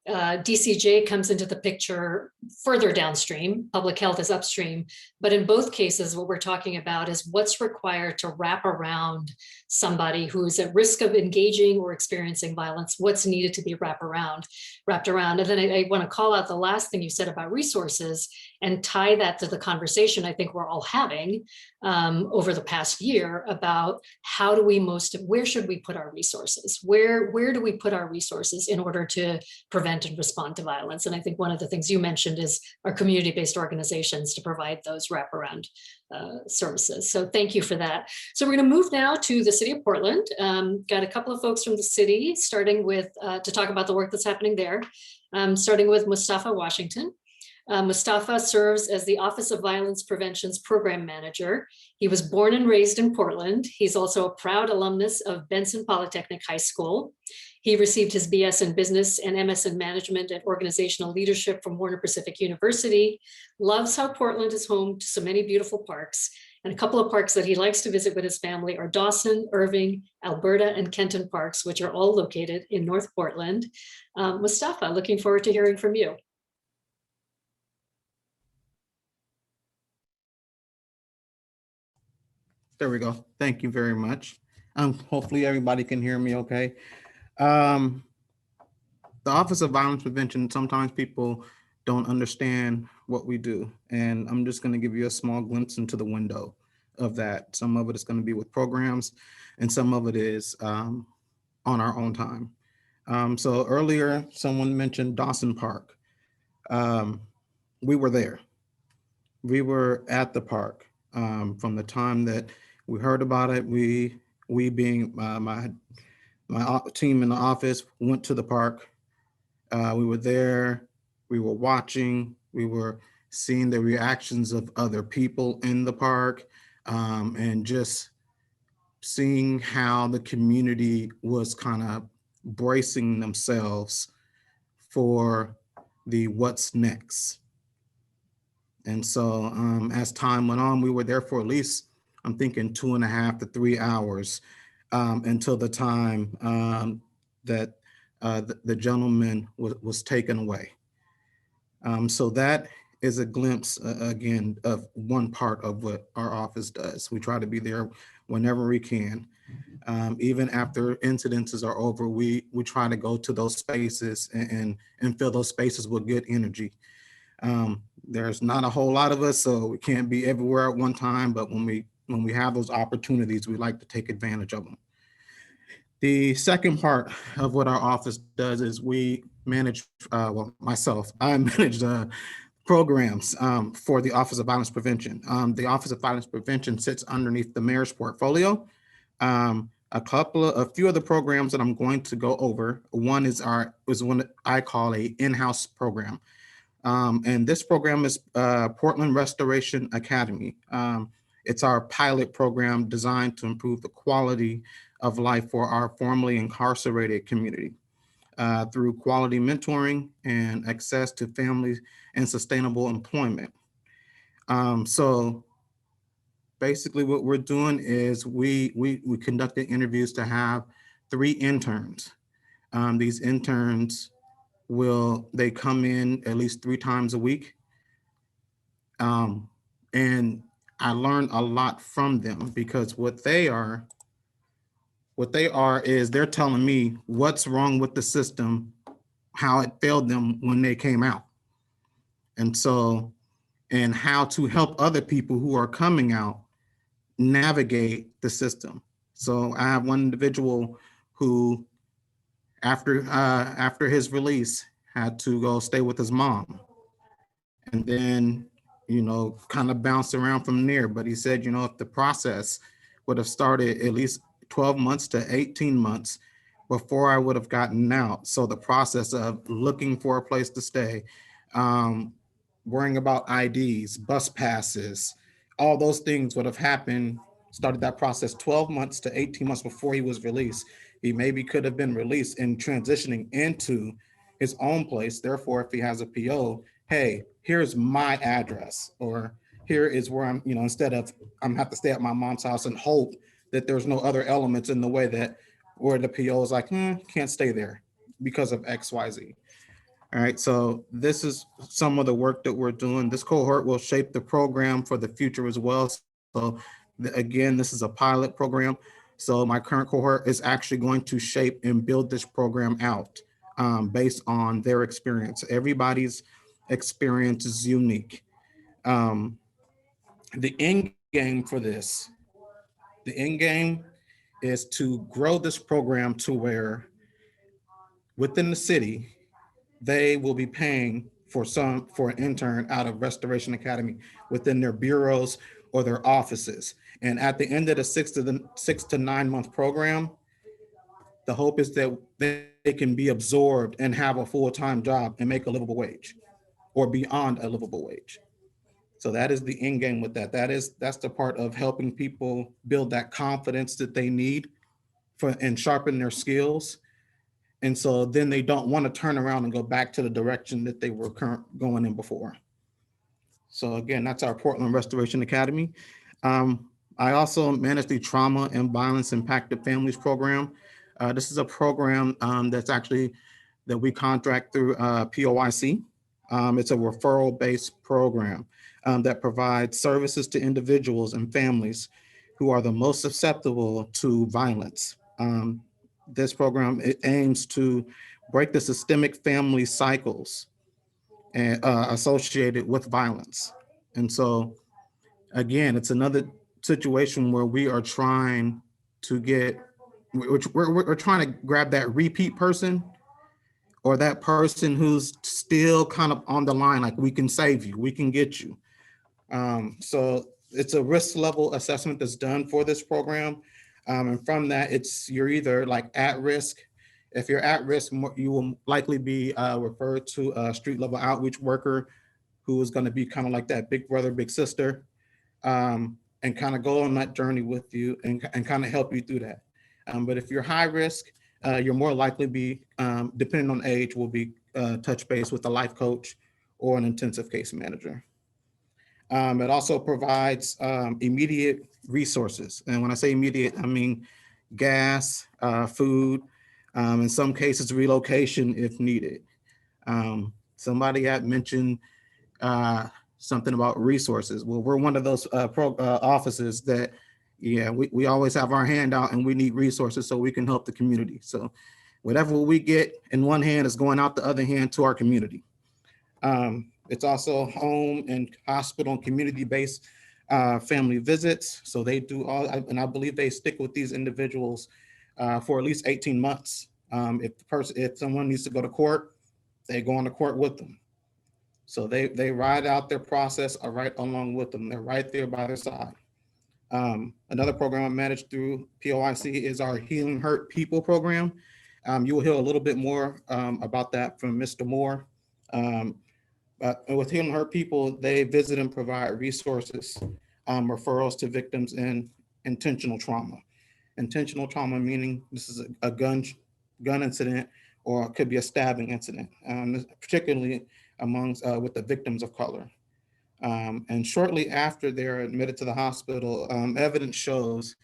DCJ comes into the picture further downstream, public health is upstream, but in both cases, what we're talking about is what's required to wrap around somebody who is at risk of engaging or experiencing violence, what's needed to be wrapped around. And then I want to call out the last thing you said about resources and tie that to the conversation I think we're all having over the past year about how do we where should we put our resources? Where do we put our resources in order to prevent and respond to violence? And I think one of the things you mentioned is our community-based organizations to provide those wraparound services. So thank you for that. So we're going to move now to the city of Portland. Got a couple of folks from the city starting with to talk about the work that's happening there, starting with Mustafa Washington. Mustafa serves as the Office of Violence Prevention's program manager. He was born and raised in Portland. He's also a proud alumnus of Benson Polytechnic High School. He received his BS in Business and MS in Management and Organizational Leadership from Warner Pacific University, loves how Portland is home to so many beautiful parks. And a couple of parks that he likes to visit with his family are Dawson, Irving, Alberta, and Kenton parks, which are all located in North Portland. Mustafa, looking forward to hearing from you. There we go. Thank you very much. Hopefully everybody can hear me okay. The Office of Violence Prevention, sometimes people don't understand what we do. And I'm just going to give you a small glimpse into the window of that. Some of it is going to be with programs and some of it is on our own time. So earlier, someone mentioned Dawson Park. We were there. We were at the park from the time that we heard about it. We being my team in the office went to the park. We were there. We were watching. We were seeing the reactions of other people in the park, and just seeing how the community was kind of bracing themselves for the what's next. And so as time went on, we were there for at least, I'm thinking 2.5 to 3 hours until the time that the gentleman was taken away. So that is a glimpse, again, of one part of what our office does. We try to be there whenever we can. Even after incidences are over, we try to go to those spaces and fill those spaces with good energy. There's not a whole lot of us, so we can't be everywhere at one time, but when we have those opportunities, we like to take advantage of them. The second part of what our office does is we manage, well, myself, I manage the programs for the Office of Violence Prevention. The Office of Violence Prevention sits underneath the mayor's portfolio. A few of the programs that I'm going to go over. One is one I call a in-house program. And this program is Portland Restoration Academy. It's our pilot program designed to improve the quality of life for our formerly incarcerated community through quality mentoring and access to families and sustainable employment. So basically what we're doing is we conducted interviews to have 3 interns. These interns they come in at least 3 times a week. And I learned a lot from them because what they are is they're telling me what's wrong with the system, how it failed them when they came out. And how to help other people who are coming out navigate the system. So I have one individual who, after his release, had to go stay with his mom, and then, kind of bounce around from there. But he said, if the process would have started at least 12 months to 18 months before I would have gotten out. So the process of looking for a place to stay, worrying about IDs, bus passes, all those things would have happened, started that process 12 months to 18 months before he was released. He maybe could have been released and transitioning into his own place. Therefore, if he has a PO, hey, here's my address, or here is where I'm, instead of I'm have to stay at my mom's house and hope that there's no other elements in the way that where the PO is like, can't stay there because of XYZ. All right, so this is some of the work that we're doing. This cohort will shape the program for the future as well. So again, this is a pilot program. So my current cohort is actually going to shape and build this program out based on their experience. Everybody's experience is unique. The end game for this, the end game is to grow this program to where within the city, they will be paying for an intern out of Restoration Academy within their bureaus or their offices. And at the end of the 6 to 9 month program, the hope is that they can be absorbed and have a full-time job and make a livable wage or beyond a livable wage. So that is the end game with that. That's the part of helping people build that confidence that they need and sharpen their skills. And so then they don't want to turn around and go back to the direction that they were going in before. So again, that's our Portland Restoration Academy. I also manage the Trauma and Violence Impacted Families program. This is a program that we contract through POIC. It's a referral-based program that provides services to individuals and families who are the most susceptible to violence. This program, it aims to break the systemic family cycles associated with violence. And so, again, it's another situation where we are trying to we're trying to grab that repeat person or that person who's still kind of on the line, like we can save you, we can get you. So it's a risk level assessment that's done for this program. And from that, you're either like at risk. If you're at risk, you will likely be referred to a street level outreach worker who is going to be kind of like that big brother, big sister, and kind of go on that journey with you and kind of help you through that. But if you're high risk, you're more likely be, depending on age, will be touch base with a life coach or an intensive case manager. It also provides immediate resources. And when I say immediate, I mean gas, food, in some cases, relocation if needed. Somebody had mentioned something about resources. Well, we're one of those offices that, we always have our hand out and we need resources so we can help the community. So whatever we get in one hand is going out the other hand to our community. It's also home and hospital and community-based family visits. So they do and I believe they stick with these individuals for at least 18 months. If someone needs to go to court, they go on to court with them. So they ride out their process right along with them. They're right there by their side. Another program I manage through POIC is our Healing Hurt People program. You will hear a little bit more about that from Mr. Moore. With Healing Hurt People, they visit and provide resources, referrals to victims in intentional trauma. Intentional trauma meaning this is a gun incident, or it could be a stabbing incident, particularly with the victims of color. And shortly after they're admitted to the hospital, evidence shows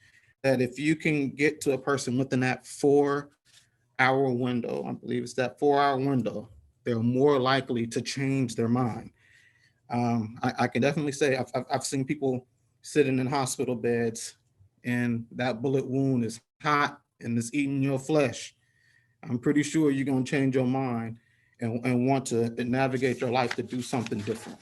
that if you can get to a person within that 4-hour window, I believe it's that 4-hour window, they're more likely to change their mind. I can definitely say I've seen people sitting in hospital beds and that bullet wound is hot and it's eating your flesh. I'm pretty sure you're going to change your mind and want to navigate your life to do something different.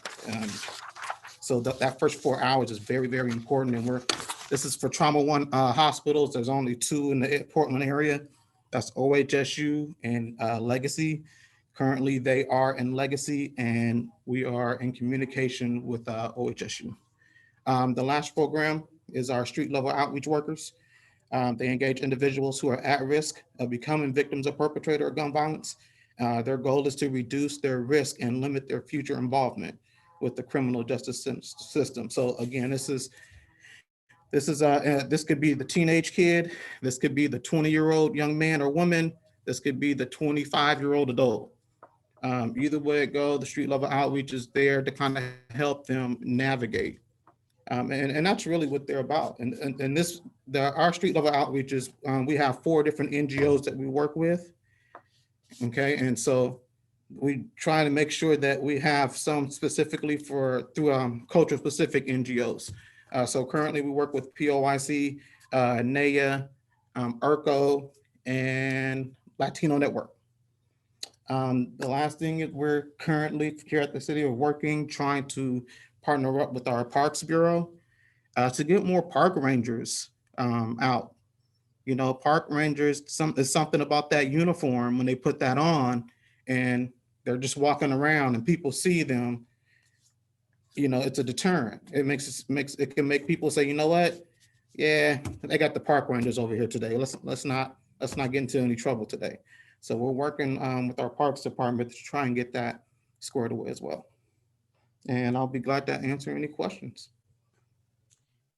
So that first 4 hours is very, very important. And This is for Trauma One hospitals. There's only 2 in the Portland area. That's OHSU and Legacy. Currently, they are in Legacy, and we are in communication with OHSU. The last program is our street level outreach workers. They engage individuals who are at risk of becoming victims of perpetrator of gun violence. Their goal is to reduce their risk and limit their future involvement with the criminal justice system. So again, this could be the teenage kid, this could be the 20-year-old young man or woman, this could be the 25-year-old adult. Either way it goes, the street level outreach is there to kind of help them navigate. And that's really what they're about. And our street level outreaches, we have 4 different NGOs that we work with. Okay, and so we try to make sure that we have some specifically through culture specific NGOs. So currently we work with POIC, NEA, ERCO, and Latino Network. The last thing is we're currently here at the city of working, trying to partner up with our Parks Bureau to get more park rangers out. You know, park rangers, there's something about that uniform when they put that on and they're just walking around and people see them, you know, it's a deterrent. It can make people say, you know what? Yeah, they got the park rangers over here today. Let's not get into any trouble today. So we're working with our Parks Department to try and get that squared away as well. And I'll be glad to answer any questions.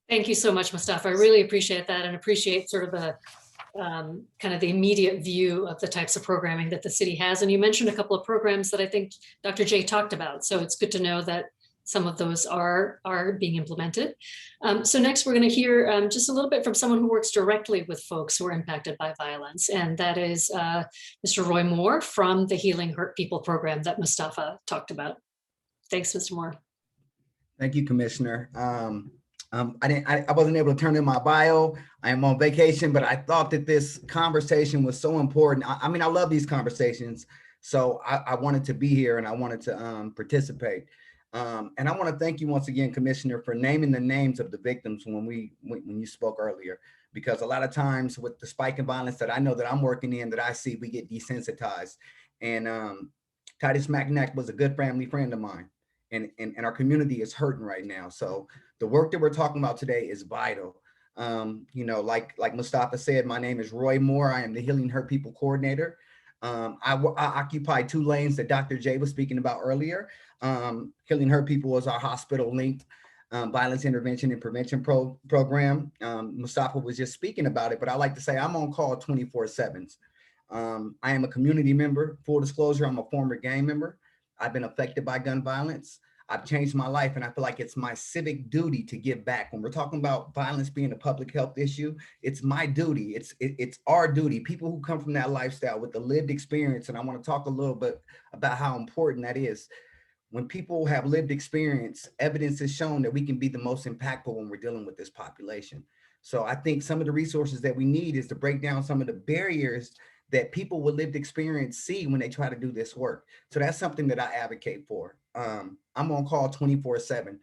Thank you so much, Mustafa. I really appreciate that and appreciate sort of the kind of the immediate view of the types of programming that the city has. And you mentioned a couple of programs that I think Dr. J talked about. So it's good to know that some of those are being implemented. So next we're going to hear just a little bit from someone who works directly with folks who are impacted by violence. And that is Mr. Roy Moore from the Healing Hurt People program that Mustafa talked about. Thanks, Mr. Moore. Thank you, Commissioner. I wasn't able to turn in my bio. I am on vacation, but I thought that this conversation was so important. I mean, I love these conversations. So I wanted to be here and I wanted to participate. And I want to thank you once again, Commissioner, for naming the names of the victims when you spoke earlier, because a lot of times with the spike in violence that I know that I'm working in, that I see, we get desensitized. And Titus McNack was a good family friend of mine. And our community is hurting right now. So the work that we're talking about today is vital. You know, like Mustafa said, my name is Roy Moore. I am the Healing Hurt People coordinator. I occupy 2 lanes that Dr. J was speaking about earlier. Healing Hurt People is our hospital linked violence intervention and prevention program. Mustafa was just speaking about it, but I like to say I'm on call 24/7. I am a community member. Full disclosure, I'm a former gang member. I've been affected by gun violence. I've changed my life, and I feel like it's my civic duty to give back. When we're talking about violence being a public health issue, it's my duty. It's our duty. People who come from that lifestyle with the lived experience, and I want to talk a little bit about how important that is. When people have lived experience, evidence has shown that we can be the most impactful when we're dealing with this population. So I think some of the resources that we need is to break down some of the barriers that people with lived experience see when they try to do this work. So that's something that I advocate for. I'm on call 24/7.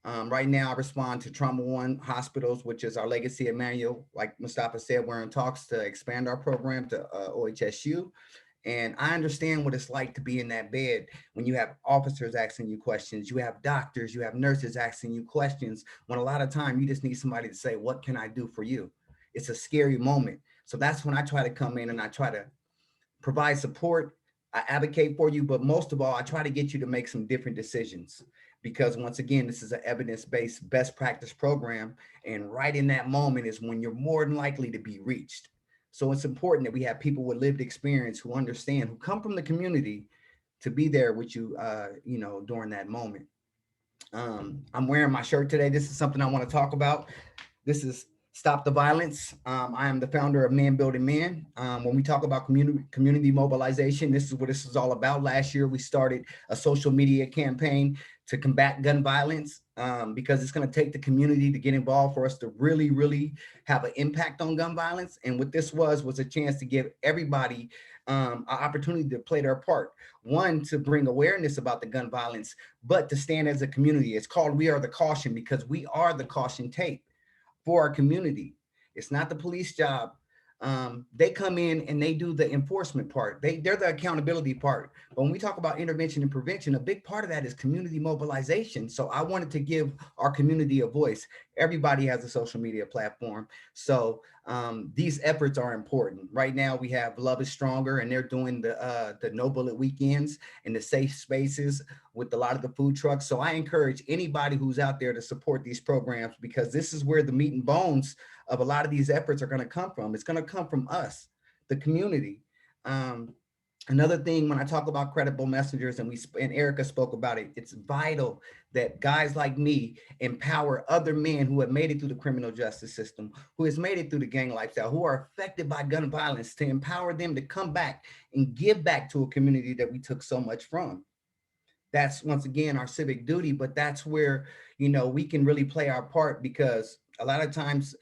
Right now I respond to Trauma One hospitals, which is our legacy at Manual. Like Mustafa said, we're in talks to expand our program to OHSU. And I understand what it's like to be in that bed when you have officers asking you questions, you have doctors, you have nurses asking you questions, when a lot of time you just need somebody to say, what can I do for you? It's a scary moment. So that's when I try to come in and I try to provide support. I advocate for you, but most of all, I try to get you to make some different decisions, because once again, this is an evidence-based best practice program. And right in that moment is when you're more than likely to be reached. So it's important that we have people with lived experience who understand, who come from the community to be there with you, you know, during that moment. I'm wearing my shirt today. This is something I want to talk about. This is Stop the Violence. I am the founder of Man Building Man. When we talk about community mobilization, this is what this is all about. Last year, we started a social media campaign to combat gun violence because it's going to take the community to get involved for us to really, really have an impact on gun violence. And what this was a chance to give everybody an opportunity to play their part. One, to bring awareness about the gun violence, but to stand as a community. It's called We Are the Caution, because we are the caution tape. for our community. It's not the police job. They come in and they do the enforcement part. They're the accountability part. But when we talk about intervention and prevention, a big part of that is community mobilization. So I wanted to give our community a voice. Everybody has a social media platform. So these efforts are important. Right now we have Love is Stronger, and they're doing the No Bullet weekends and the safe spaces with a lot of the food trucks. So I encourage anybody who's out there to support these programs, because this is where the meat and bones of a lot of these efforts are going to come from. It's going to come from us, the community. Another thing, when I talk about credible messengers, and Erica spoke about it, it's vital that guys like me empower other men who have made it through the criminal justice system, who has made it through the gang lifestyle, who are affected by gun violence, to empower them to come back and give back to a community that we took so much from. That's, once again, our civic duty, but that's where, we can really play our part, because a lot of times,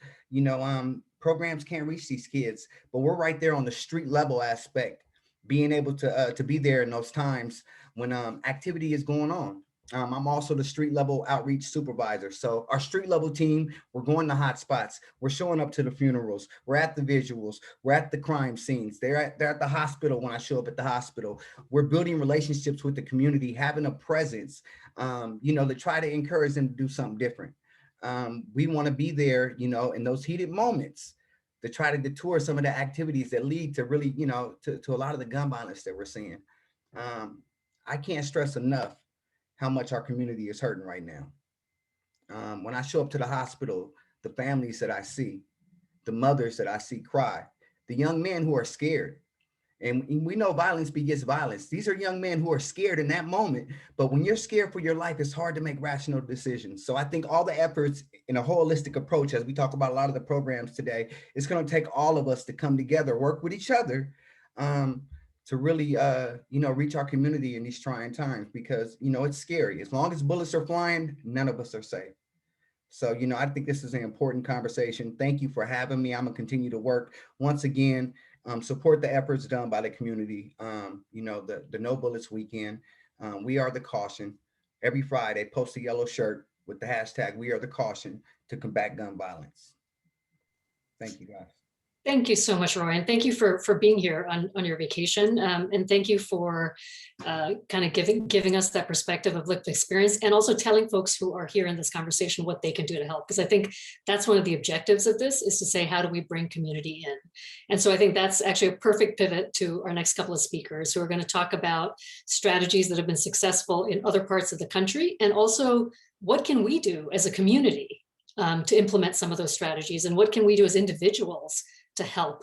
programs can't reach these kids, but we're right there on the street level aspect, being able to be there in those times when activity is going on. I'm also the street level outreach supervisor. So our street level team, we're going to hot spots. We're showing up to the funerals. We're at the visuals. We're at the crime scenes. They're at the hospital when I show up at the hospital. We're building relationships with the community, having a presence, to try to encourage them to do something different. We want to be there, in those heated moments, to try to detour some of the activities that lead to really, to a lot of the gun violence that we're seeing. I can't stress enough how much our community is hurting right now. When I show up to the hospital, the families that I see, the mothers that I see cry, the young men who are scared. And we know violence begets violence. These are young men who are scared in that moment. But when you're scared for your life, it's hard to make rational decisions. So I think all the efforts in a holistic approach, as we talk about a lot of the programs today, it's going to take all of us to come together, work with each other, to really, reach our community in these trying times, because, it's scary. As long as bullets are flying, none of us are safe. So, I think this is an important conversation. Thank you for having me. I'm going to continue to work. Once again, support the efforts done by the community. The No Bullets weekend. We are the caution. Every Friday, post a yellow shirt with the hashtag We Are the Caution to combat gun violence. Thank you, guys. Thank you so much, Roy, and thank you for being here on your vacation, and thank you for kind of giving us that perspective of lived experience, and also telling folks who are here in this conversation what they can do to help, because I think that's one of the objectives of this, is to say, how do we bring community in? And so I think that's actually a perfect pivot to our next couple of speakers, who are going to talk about strategies that have been successful in other parts of the country, and also what can we do as a community to implement some of those strategies, and what can we do as individuals to help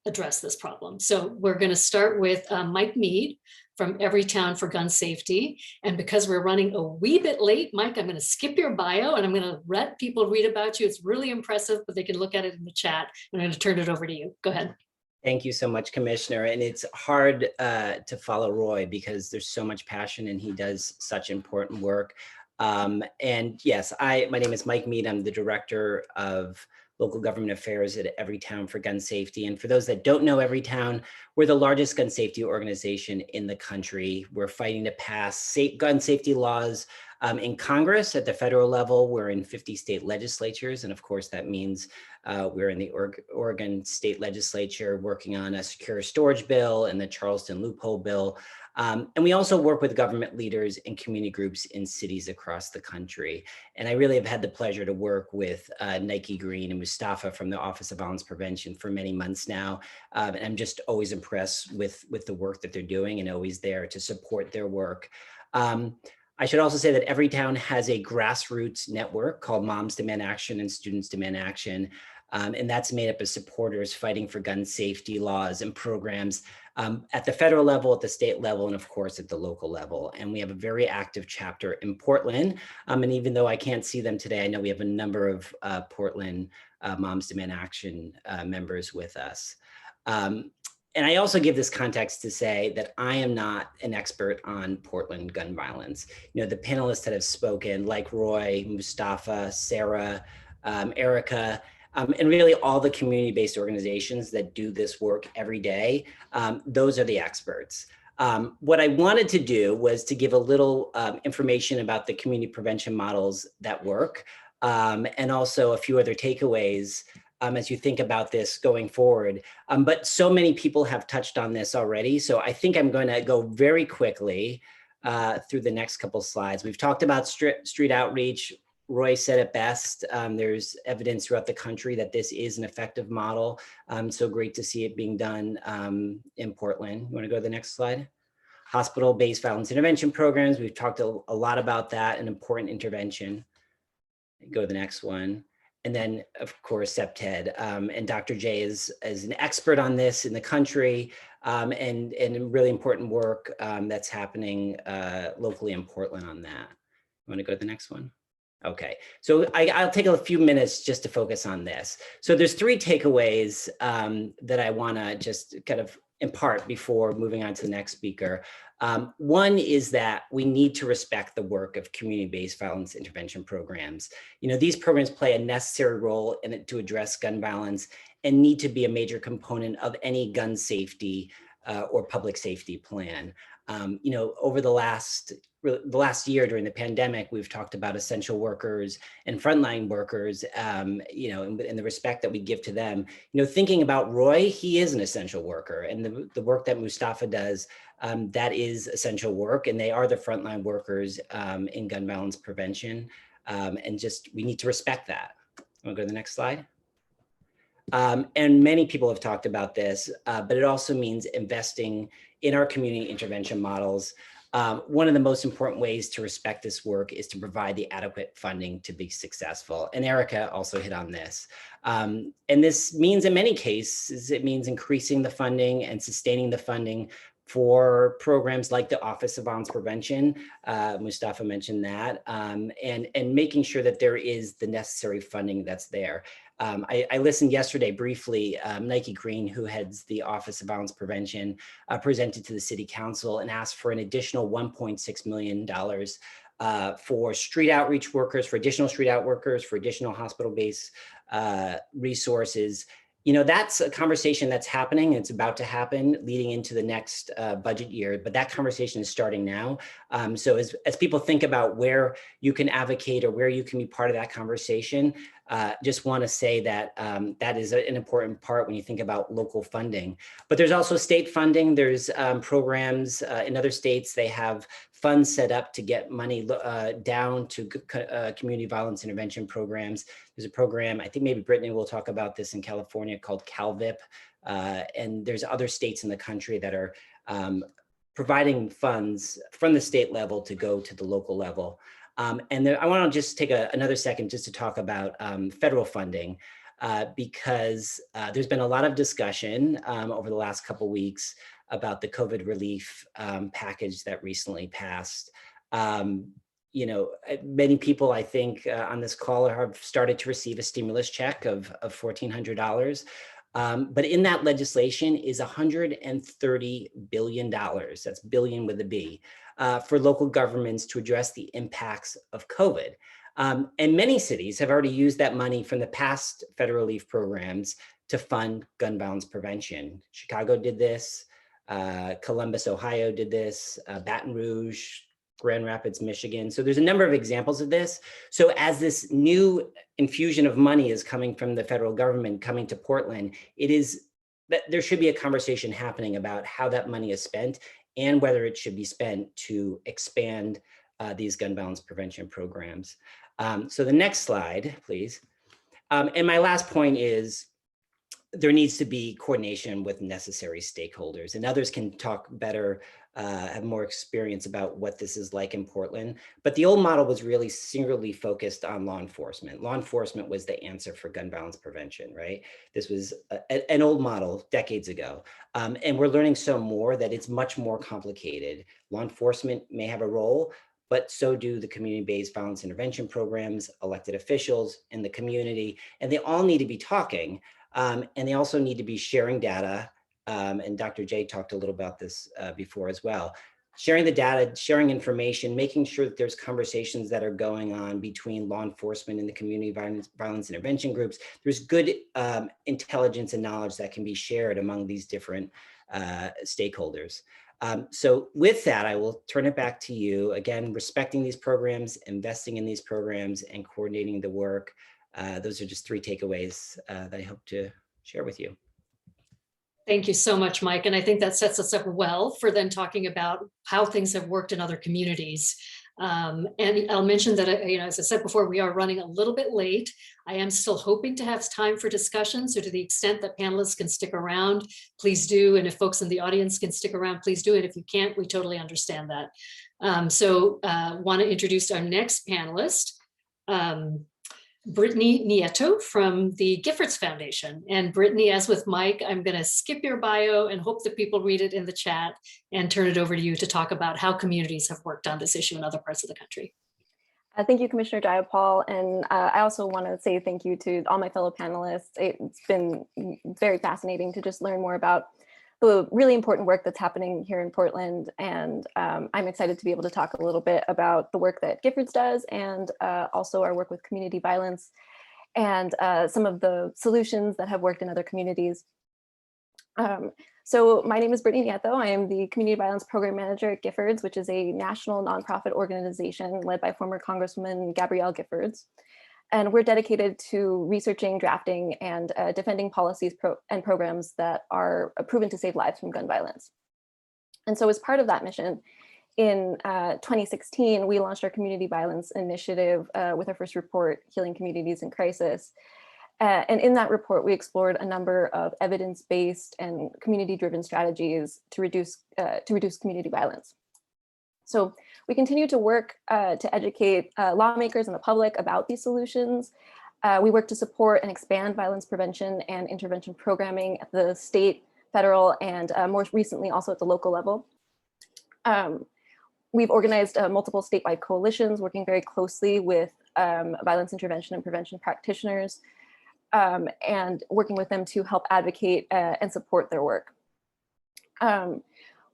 address this problem. So we're going to start with Mike Mead from Everytown for Gun Safety. And because we're running a wee bit late, Mike, I'm going to skip your bio and I'm going to let people read about you. It's really impressive, but they can look at it in the chat. I'm going to turn it over to you. Go ahead. Thank you so much, Commissioner. And it's hard to follow Roy, because there's so much passion and he does such important work. And yes, my name is Mike Mead. I'm the Director of Local Government Affairs at Everytown for Gun Safety. And for those that don't know Everytown, we're the largest gun safety organization in the country. We're fighting to pass gun safety laws in Congress at the federal level. We're in 50 state legislatures. And of course, that means we're in the Oregon State Legislature working on a secure storage bill and the Charleston loophole bill. And we also work with government leaders and community groups in cities across the country. And I really have had the pleasure to work with Nike Green and Mustafa from the Office of Violence Prevention for many months now. And I'm just always impressed with the work that they're doing, and always there to support their work. I should also say that Everytown has a grassroots network called Moms Demand Action and Students Demand Action. And that's made up of supporters fighting for gun safety laws and programs at the federal level, at the state level, and of course at the local level. And we have a very active chapter in Portland. And even though I can't see them today, I know we have a number of Portland Moms Demand Action members with us. And I also give this context to say that I am not an expert on Portland gun violence. The panelists that have spoken, like Roy, Mustafa, Sarah, Erica, and really all the community-based organizations that do this work every day, those are the experts. What I wanted to do was to give a little information about the community prevention models that work. and also a few other takeaways as you think about this going forward. But so many people have touched on this already, so I think I'm going to go very quickly through the next couple slides. We've talked about street outreach. Roy said it best. There's evidence throughout the country that this is an effective model. So great to see it being done in Portland. You want to go to the next slide? Hospital-based violence intervention programs. We've talked a lot about that, an important intervention. Go to the next one. And then, of course, CEPTED. And Dr. J is an expert on this in the country, and really important work that's happening locally in Portland on that. You want to go to the next one? Okay, so I'll take a few minutes just to focus on this. So there's 3 takeaways that I want to just kind of impart before moving on to the next speaker. One is that we need to respect the work of community-based violence intervention programs. You know, these programs play a necessary role in it to address gun violence and need to be a major component of any gun safety or public safety plan. You know, over the last year during the pandemic, we've talked about essential workers and frontline workers, you know, and the respect that we give to them. You know, thinking about Roy, he is an essential worker, and the work that Mustafa does, that is essential work, and they are the frontline workers in gun violence prevention. And just, we need to respect that. I'll go to the next slide. And many people have talked about this, but it also means investing in our community intervention models. One of the most important ways to respect this work is to provide the adequate funding to be successful. And Erica also hit on this. And this means, in many cases, it means increasing the funding and sustaining the funding for programs like the Office of Violence Prevention. Mustafa mentioned that, and making sure that there is the necessary funding that's there. I listened yesterday briefly. Nike Green, who heads the Office of Violence Prevention, presented to the City Council and asked for an additional $1.6 million for street outreach workers, for additional street out workers, for additional hospital-based resources. You know, that's a conversation that's happening. It's about to happen leading into the next budget year, but that conversation is starting now. So as people think about where you can advocate or where you can be part of that conversation, just want to say that that is an important part when you think about local funding. But there's also state funding. There's programs in other states. They have funds set up to get money down to community violence intervention programs. There's a program, I think maybe Brittany will talk about this, in California called CalVIP. And there's other states in the country that are providing funds from the state level to go to the local level. And I want to just take another second just to talk about federal funding, because there's been a lot of discussion over the last couple of weeks about the COVID relief package that recently passed. You know, many people, I think, on this call have started to receive a stimulus check of $1,400. But in that legislation is $130 billion, that's billion with a B, for local governments to address the impacts of COVID. And many cities have already used that money from the past federal relief programs to fund gun violence prevention. Chicago did this, Columbus, Ohio did this, Baton Rouge, Grand Rapids, Michigan. So there's a number of examples of this. So as this new infusion of money is coming from the federal government coming to Portland, it is that there should be a conversation happening about how that money is spent and whether it should be spent to expand these gun violence prevention programs. So the next slide, please. And my last point is there needs to be coordination with necessary stakeholders, and others can talk better, have more experience about what this is like in Portland. But the old model was really singularly focused on law enforcement. Law enforcement was the answer for gun violence prevention, right? This was an old model decades ago. And we're learning so more that it's much more complicated. Law enforcement may have a role, but so do the community-based violence intervention programs, elected officials in the community, and they all need to be talking. And they also need to be sharing data. And Dr. J talked a little about this before as well. Sharing the data, sharing information, making sure that there's conversations that are going on between law enforcement and the community violence intervention groups. There's good intelligence and knowledge that can be shared among these different stakeholders. So with that, I will turn it back to you. Again, respecting these programs, investing in these programs, and coordinating the work. Those are just 3 takeaways that I hope to share with you. Thank you so much, Mike. And I think that sets us up well for then talking about how things have worked in other communities. And I'll mention that, as I said before, we are running a little bit late. I am still hoping to have time for discussion. So to the extent that panelists can stick around, please do. And if folks in the audience can stick around, please do. And if you can't, we totally understand that. Want to introduce our next panelist, Brittany Nieto from the Giffords Foundation. And Brittany, as with Mike, I'm going to skip your bio and hope that people read it in the chat and turn it over to you to talk about how communities have worked on this issue in other parts of the country. Thank you, Commissioner Jayapal. And I also want to say thank you to all my fellow panelists. It's been very fascinating to just learn more about the really important work that's happening here in Portland. And I'm excited to be able to talk a little bit about the work that Giffords does and also our work with community violence and some of the solutions that have worked in other communities. So my name is Brittany Nieto. I am the Community Violence Program Manager at Giffords, which is a national nonprofit organization led by former Congresswoman Gabrielle Giffords. And we're dedicated to researching, drafting, and defending policies and programs that are proven to save lives from gun violence. And so as part of that mission, in 2016, we launched our community violence initiative with our first report, Healing Communities in Crisis. And in that report, we explored a number of evidence-based and community-driven strategies to reduce community violence. So we continue to work to educate lawmakers and the public about these solutions. We work to support and expand violence prevention and intervention programming at the state, federal, and more recently also at the local level. We've organized multiple statewide coalitions working very closely with violence intervention and prevention practitioners and working with them to help advocate and support their work.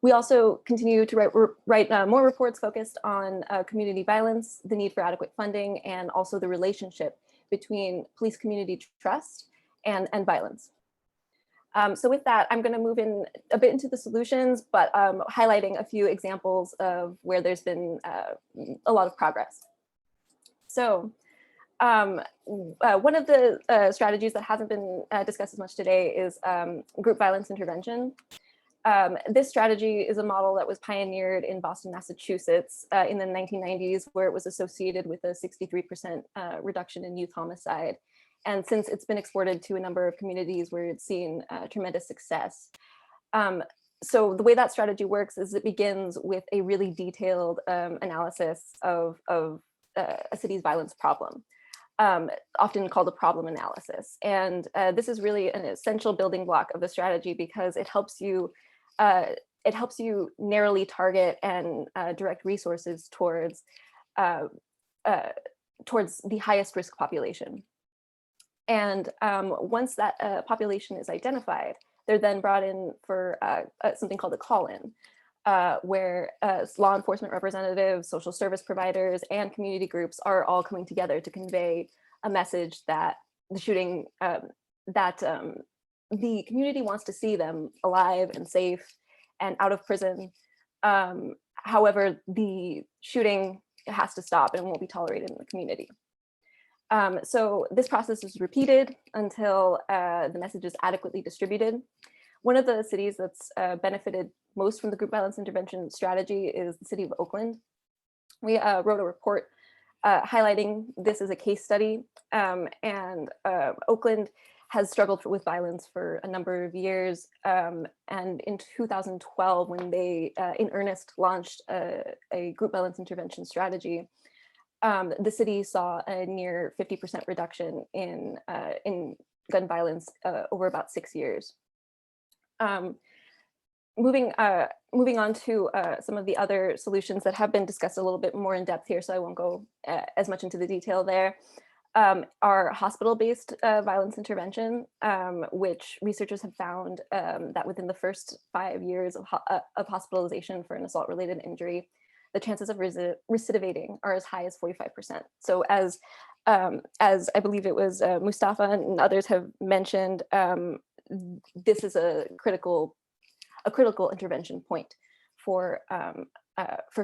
We also continue to write more reports focused on community violence, the need for adequate funding, and also the relationship between police community trust and violence. So with that, I'm going to move in a bit into the solutions, but highlighting a few examples of where there's been a lot of progress. So one of the strategies that hasn't been discussed as much today is group violence intervention. This strategy is a model that was pioneered in Boston, Massachusetts in the 1990s, where it was associated with a 63% reduction in youth homicide. And since it's been exported to a number of communities where it's seen tremendous success. So the way that strategy works is it begins with a really detailed analysis of a city's violence problem, often called a problem analysis. And this is really an essential building block of the strategy because it helps you narrowly target and direct resources towards the highest risk population. And once that population is identified, they're then brought in for something called a call-in, where law enforcement representatives, social service providers, and community groups are all coming together to convey a message that the community wants to see them alive and safe and out of prison. However, the shooting has to stop and won't be tolerated in the community. So this process is repeated until the message is adequately distributed. One of the cities that's benefited most from the group violence intervention strategy is the city of Oakland. We wrote a report highlighting this as a case study, and Oakland has struggled with violence for a number of years. And in 2012, when they in earnest launched a group violence intervention strategy, the city saw a near 50% reduction in gun violence over about 6 years. Moving on to some of the other solutions that have been discussed a little bit more in depth here, so I won't go as much into the detail there, are hospital-based violence intervention, which researchers have found that within the first 5 years of hospitalization for an assault-related injury, the chances of recidivating are as high as 45%. So as I believe it was Mustafa and others have mentioned, this is a critical intervention point for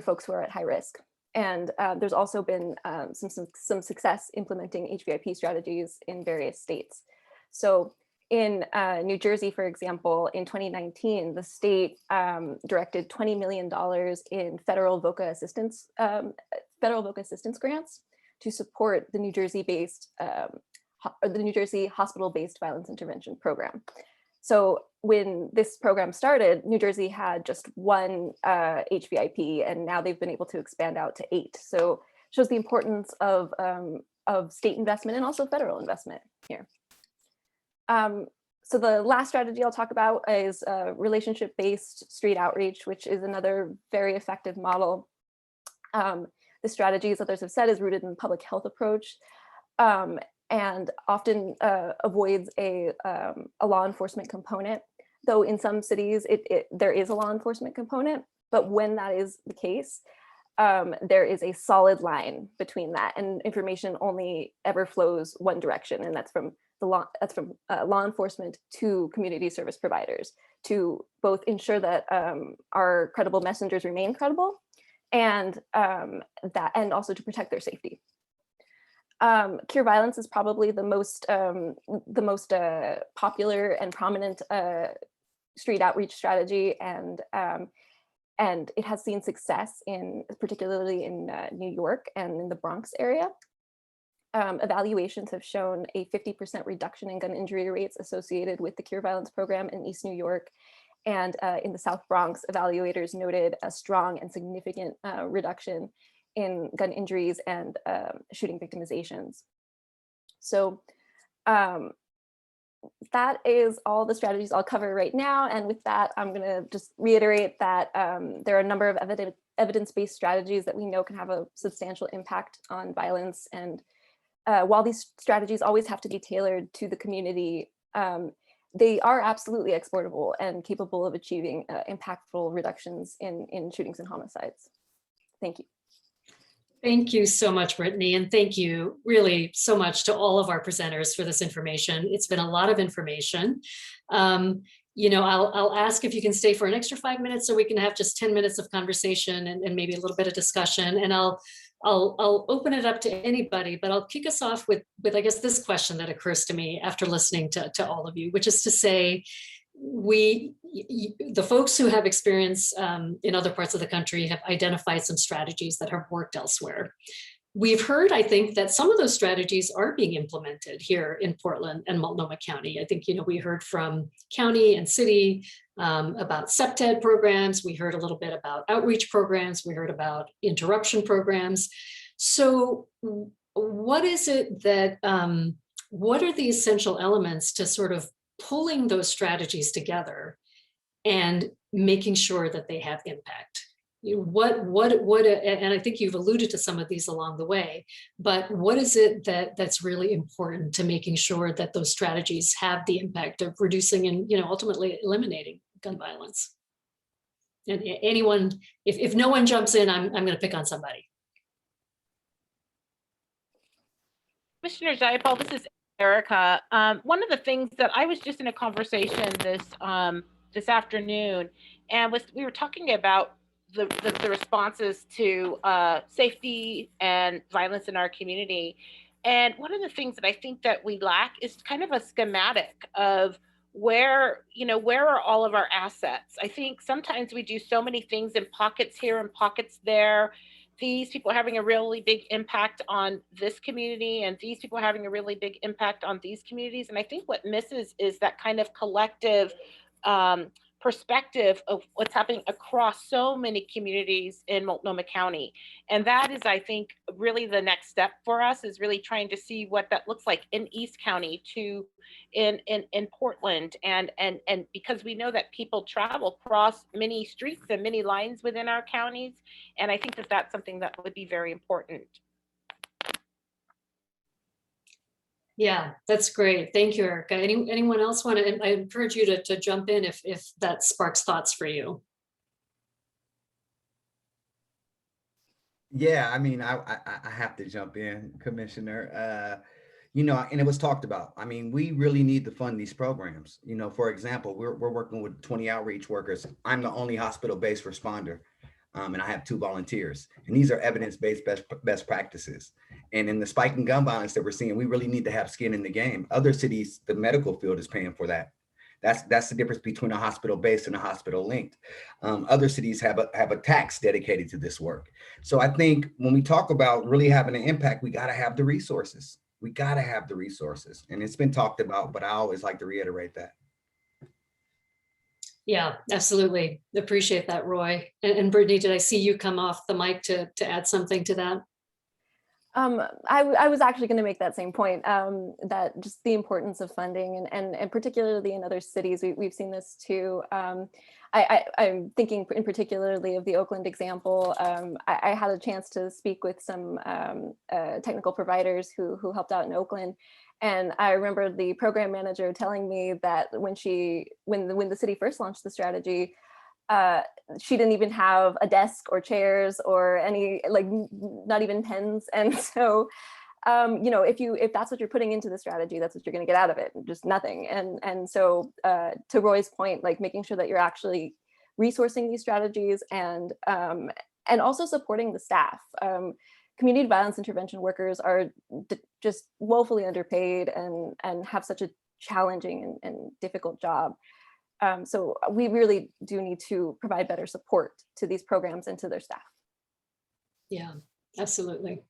folks who are at high risk. And there's also been some success implementing HVIP strategies in various states. So in New Jersey, for example, in 2019, the state directed $20 million in federal VOCA assistance grants to support the New Jersey-based, the New Jersey hospital-based violence intervention program. So when this program started, New Jersey had just one HVIP, and now they've been able to expand out to 8. So it shows the importance of state investment and also federal investment here. So the last strategy I'll talk about is relationship-based street outreach, which is another very effective model. The strategy, as others have said, is rooted in the public health approach. And often avoids a law enforcement component, though in some cities there is a law enforcement component, but when that is the case, there is a solid line between that, and information only ever flows one direction, and that's from law enforcement to community service providers to both ensure that our credible messengers remain credible, and also to protect their safety. Cure violence is probably the most popular and prominent street outreach strategy, and it has seen success particularly in New York and in the Bronx area. Evaluations have shown a 50% reduction in gun injury rates associated with the Cure Violence program in East New York, and in the South Bronx, evaluators noted a strong and significant reduction in gun injuries and shooting victimizations. So that is all the strategies I'll cover right now. And with that, I'm gonna just reiterate that there are a number of evidence-based strategies that we know can have a substantial impact on violence. And while these strategies always have to be tailored to the community, they are absolutely exportable and capable of achieving impactful reductions in shootings and homicides. Thank you. Thank you so much, Brittany, and thank you really so much to all of our presenters for this information. It's been a lot of information. You know, I'll ask if you can stay for an extra 5 minutes so we can have just 10 minutes of conversation and maybe a little bit of discussion. And I'll open it up to anybody, but I'll kick us off with I guess this question that occurs to me after listening to all of you, which is to say, the folks who have experience in other parts of the country have identified some strategies that have worked elsewhere. We've heard, I think, that some of those strategies are being implemented here in Portland and Multnomah County. I think, you know, we heard from county and city about CEPTED programs. We heard a little bit about outreach programs. We heard about interruption programs. So what is it that, what are the essential elements to sort of pulling those strategies together and making sure that they have impact? And I think you've alluded to some of these along the way, but what is it that's really important to making sure that those strategies have the impact of reducing and, you know, ultimately eliminating gun violence? And anyone, if no one jumps in, I'm going to pick on somebody. Commissioner Jayapal, this is Erica. One of the things that I was just in a conversation this afternoon, and we were talking about the responses to safety and violence in our community. And one of the things that I think that we lack is kind of a schematic of where are all of our assets. I think sometimes we do so many things in pockets here and pockets there. These people are having a really big impact on this community, and these people are having a really big impact on these communities. And I think what misses is that kind of collective perspective of what's happening across so many communities in Multnomah County. And that is, I think, really the next step for us, is really trying to see what that looks like in East County to in Portland. And because we know that people travel across many streets and many lines within our counties. And I think that that's something that would be very important. Yeah, that's great. Thank you, Erica. Anyone else want to? I encourage you to jump in if that sparks thoughts for you. Yeah, I mean, I have to jump in, Commissioner. you know, and it was talked about. I mean, we really need to fund these programs. You know, for example, we're working with 20 outreach workers. I'm the only hospital-based responder, and I have 2 volunteers. And these are evidence-based best practices. And in the spike in gun violence that we're seeing, we really need to have skin in the game. Other cities, the medical field is paying for that. That's the difference between a hospital-based and a hospital-linked. Other cities have a tax dedicated to this work. So I think when we talk about really having an impact, we got to have the resources. We got to have the resources. And it's been talked about, but I always like to reiterate that. Yeah, absolutely. Appreciate that, Roy. And Brittany, did I see you come off the mic to add something to that? I was actually going to make that same point, that just the importance of funding and particularly in other cities, we've seen this too. I'm thinking in particularly of the Oakland example. I had a chance to speak with some technical providers who helped out in Oakland. And I remember the program manager telling me that when the city first launched the strategy, she didn't even have a desk or chairs or any, like, not even pens. And so, you know, if that's what you're putting into the strategy, that's what you're going to get out of it, just nothing. And so to Roy's point, like making sure that you're actually resourcing these strategies and also supporting the staff. Community violence intervention workers are just woefully underpaid and have such a challenging and difficult job. So we really do need to provide better support to these programs and to their staff. Yeah, absolutely.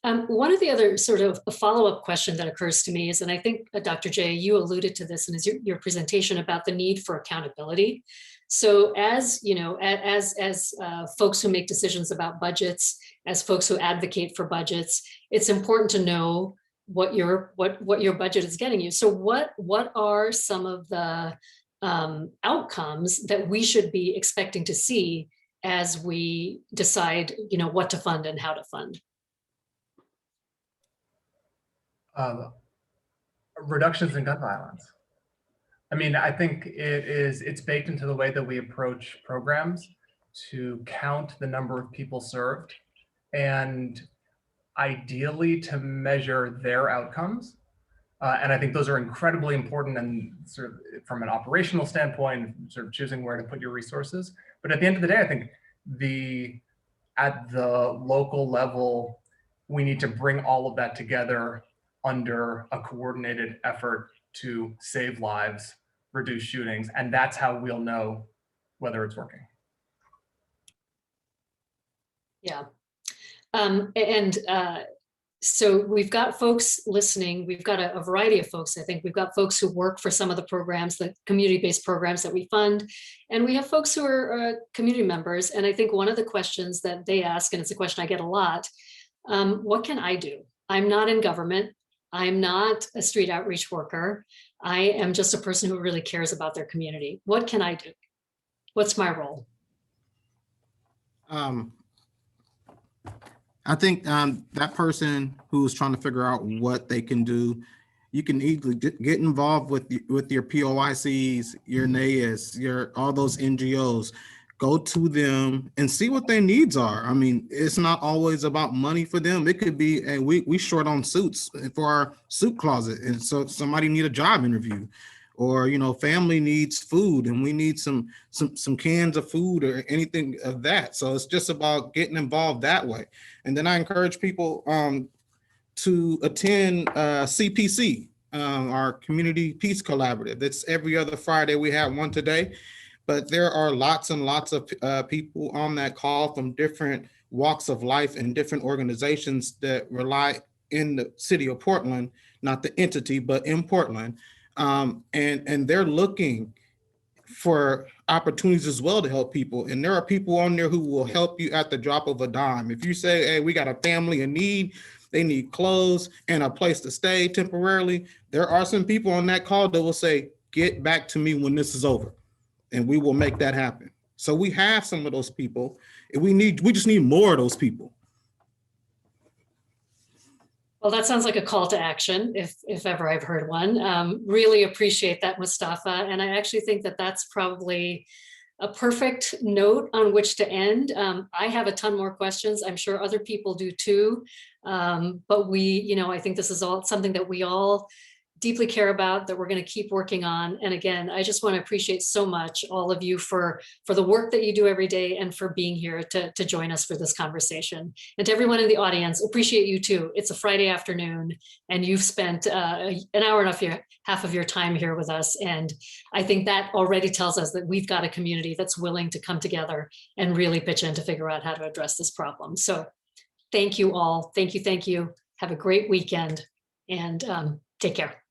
One of the other sort of a follow-up question that occurs to me is, and I think Dr. J, you alluded to this in your presentation about the need for accountability. So as you know, as folks who make decisions about budgets, as folks who advocate for budgets, it's important to know what your budget is getting you. So what are some of the outcomes that we should be expecting to see as we decide, you know, what to fund and how to fund? Reductions in gun violence. I mean, I think it's baked into the way that we approach programs to count the number of people served and ideally to measure their outcomes. And I think those are incredibly important and sort of from an operational standpoint, sort of choosing where to put your resources. But at the end of the day, I think at the local level, we need to bring all of that together under a coordinated effort to save lives, reduce shootings, and that's how we'll know whether it's working. Yeah. So we've got folks listening. We've got a variety of folks. I think we've got folks who work for some of the programs, the community-based programs that we fund. And we have folks who are community members. And I think one of the questions that they ask, and it's a question I get a lot, what can I do? I'm not in government. I'm not a street outreach worker. I am just a person who really cares about their community. What can I do? What's my role? I think that person who's trying to figure out what they can do, you can easily get involved with your POICs, your NAIS, all those NGOs. Go to them and see what their needs are. I mean, it's not always about money for them. It could be, and we short on suits for our suit closet, and so somebody need a job interview, or family needs food and we need some cans of food or anything of that. So it's just about getting involved that way. And then I encourage people to attend CPC, our Community Peace Collaborative. That's every other Friday. We have one today, but there are lots and lots of people on that call from different walks of life and different organizations that rely in the city of Portland, not the entity, but in Portland. And they're looking for opportunities as well to help people. And there are people on there who will help you at the drop of a dime. If you say, hey, we got a family in need, they need clothes and a place to stay temporarily, there are some people on that call that will say, get back to me when this is over, and we will make that happen. So we have some of those people, and we just need more of those people. Well, that sounds like a call to action, if ever I've heard one. Really appreciate that, Mustafa. And I actually think that that's probably a perfect note on which to end. I have a ton more questions. I'm sure other people do too. But I think this is all something that we all deeply care about, that we're going to keep working on. And again, I just want to appreciate so much all of you for the work that you do every day and for being here to join us for this conversation. And to everyone in the audience, appreciate you too. It's a Friday afternoon and you've spent an hour and half of your time here with us. And I think that already tells us that we've got a community that's willing to come together and really pitch in to figure out how to address this problem. So thank you all. Thank you. Thank you. Have a great weekend and take care.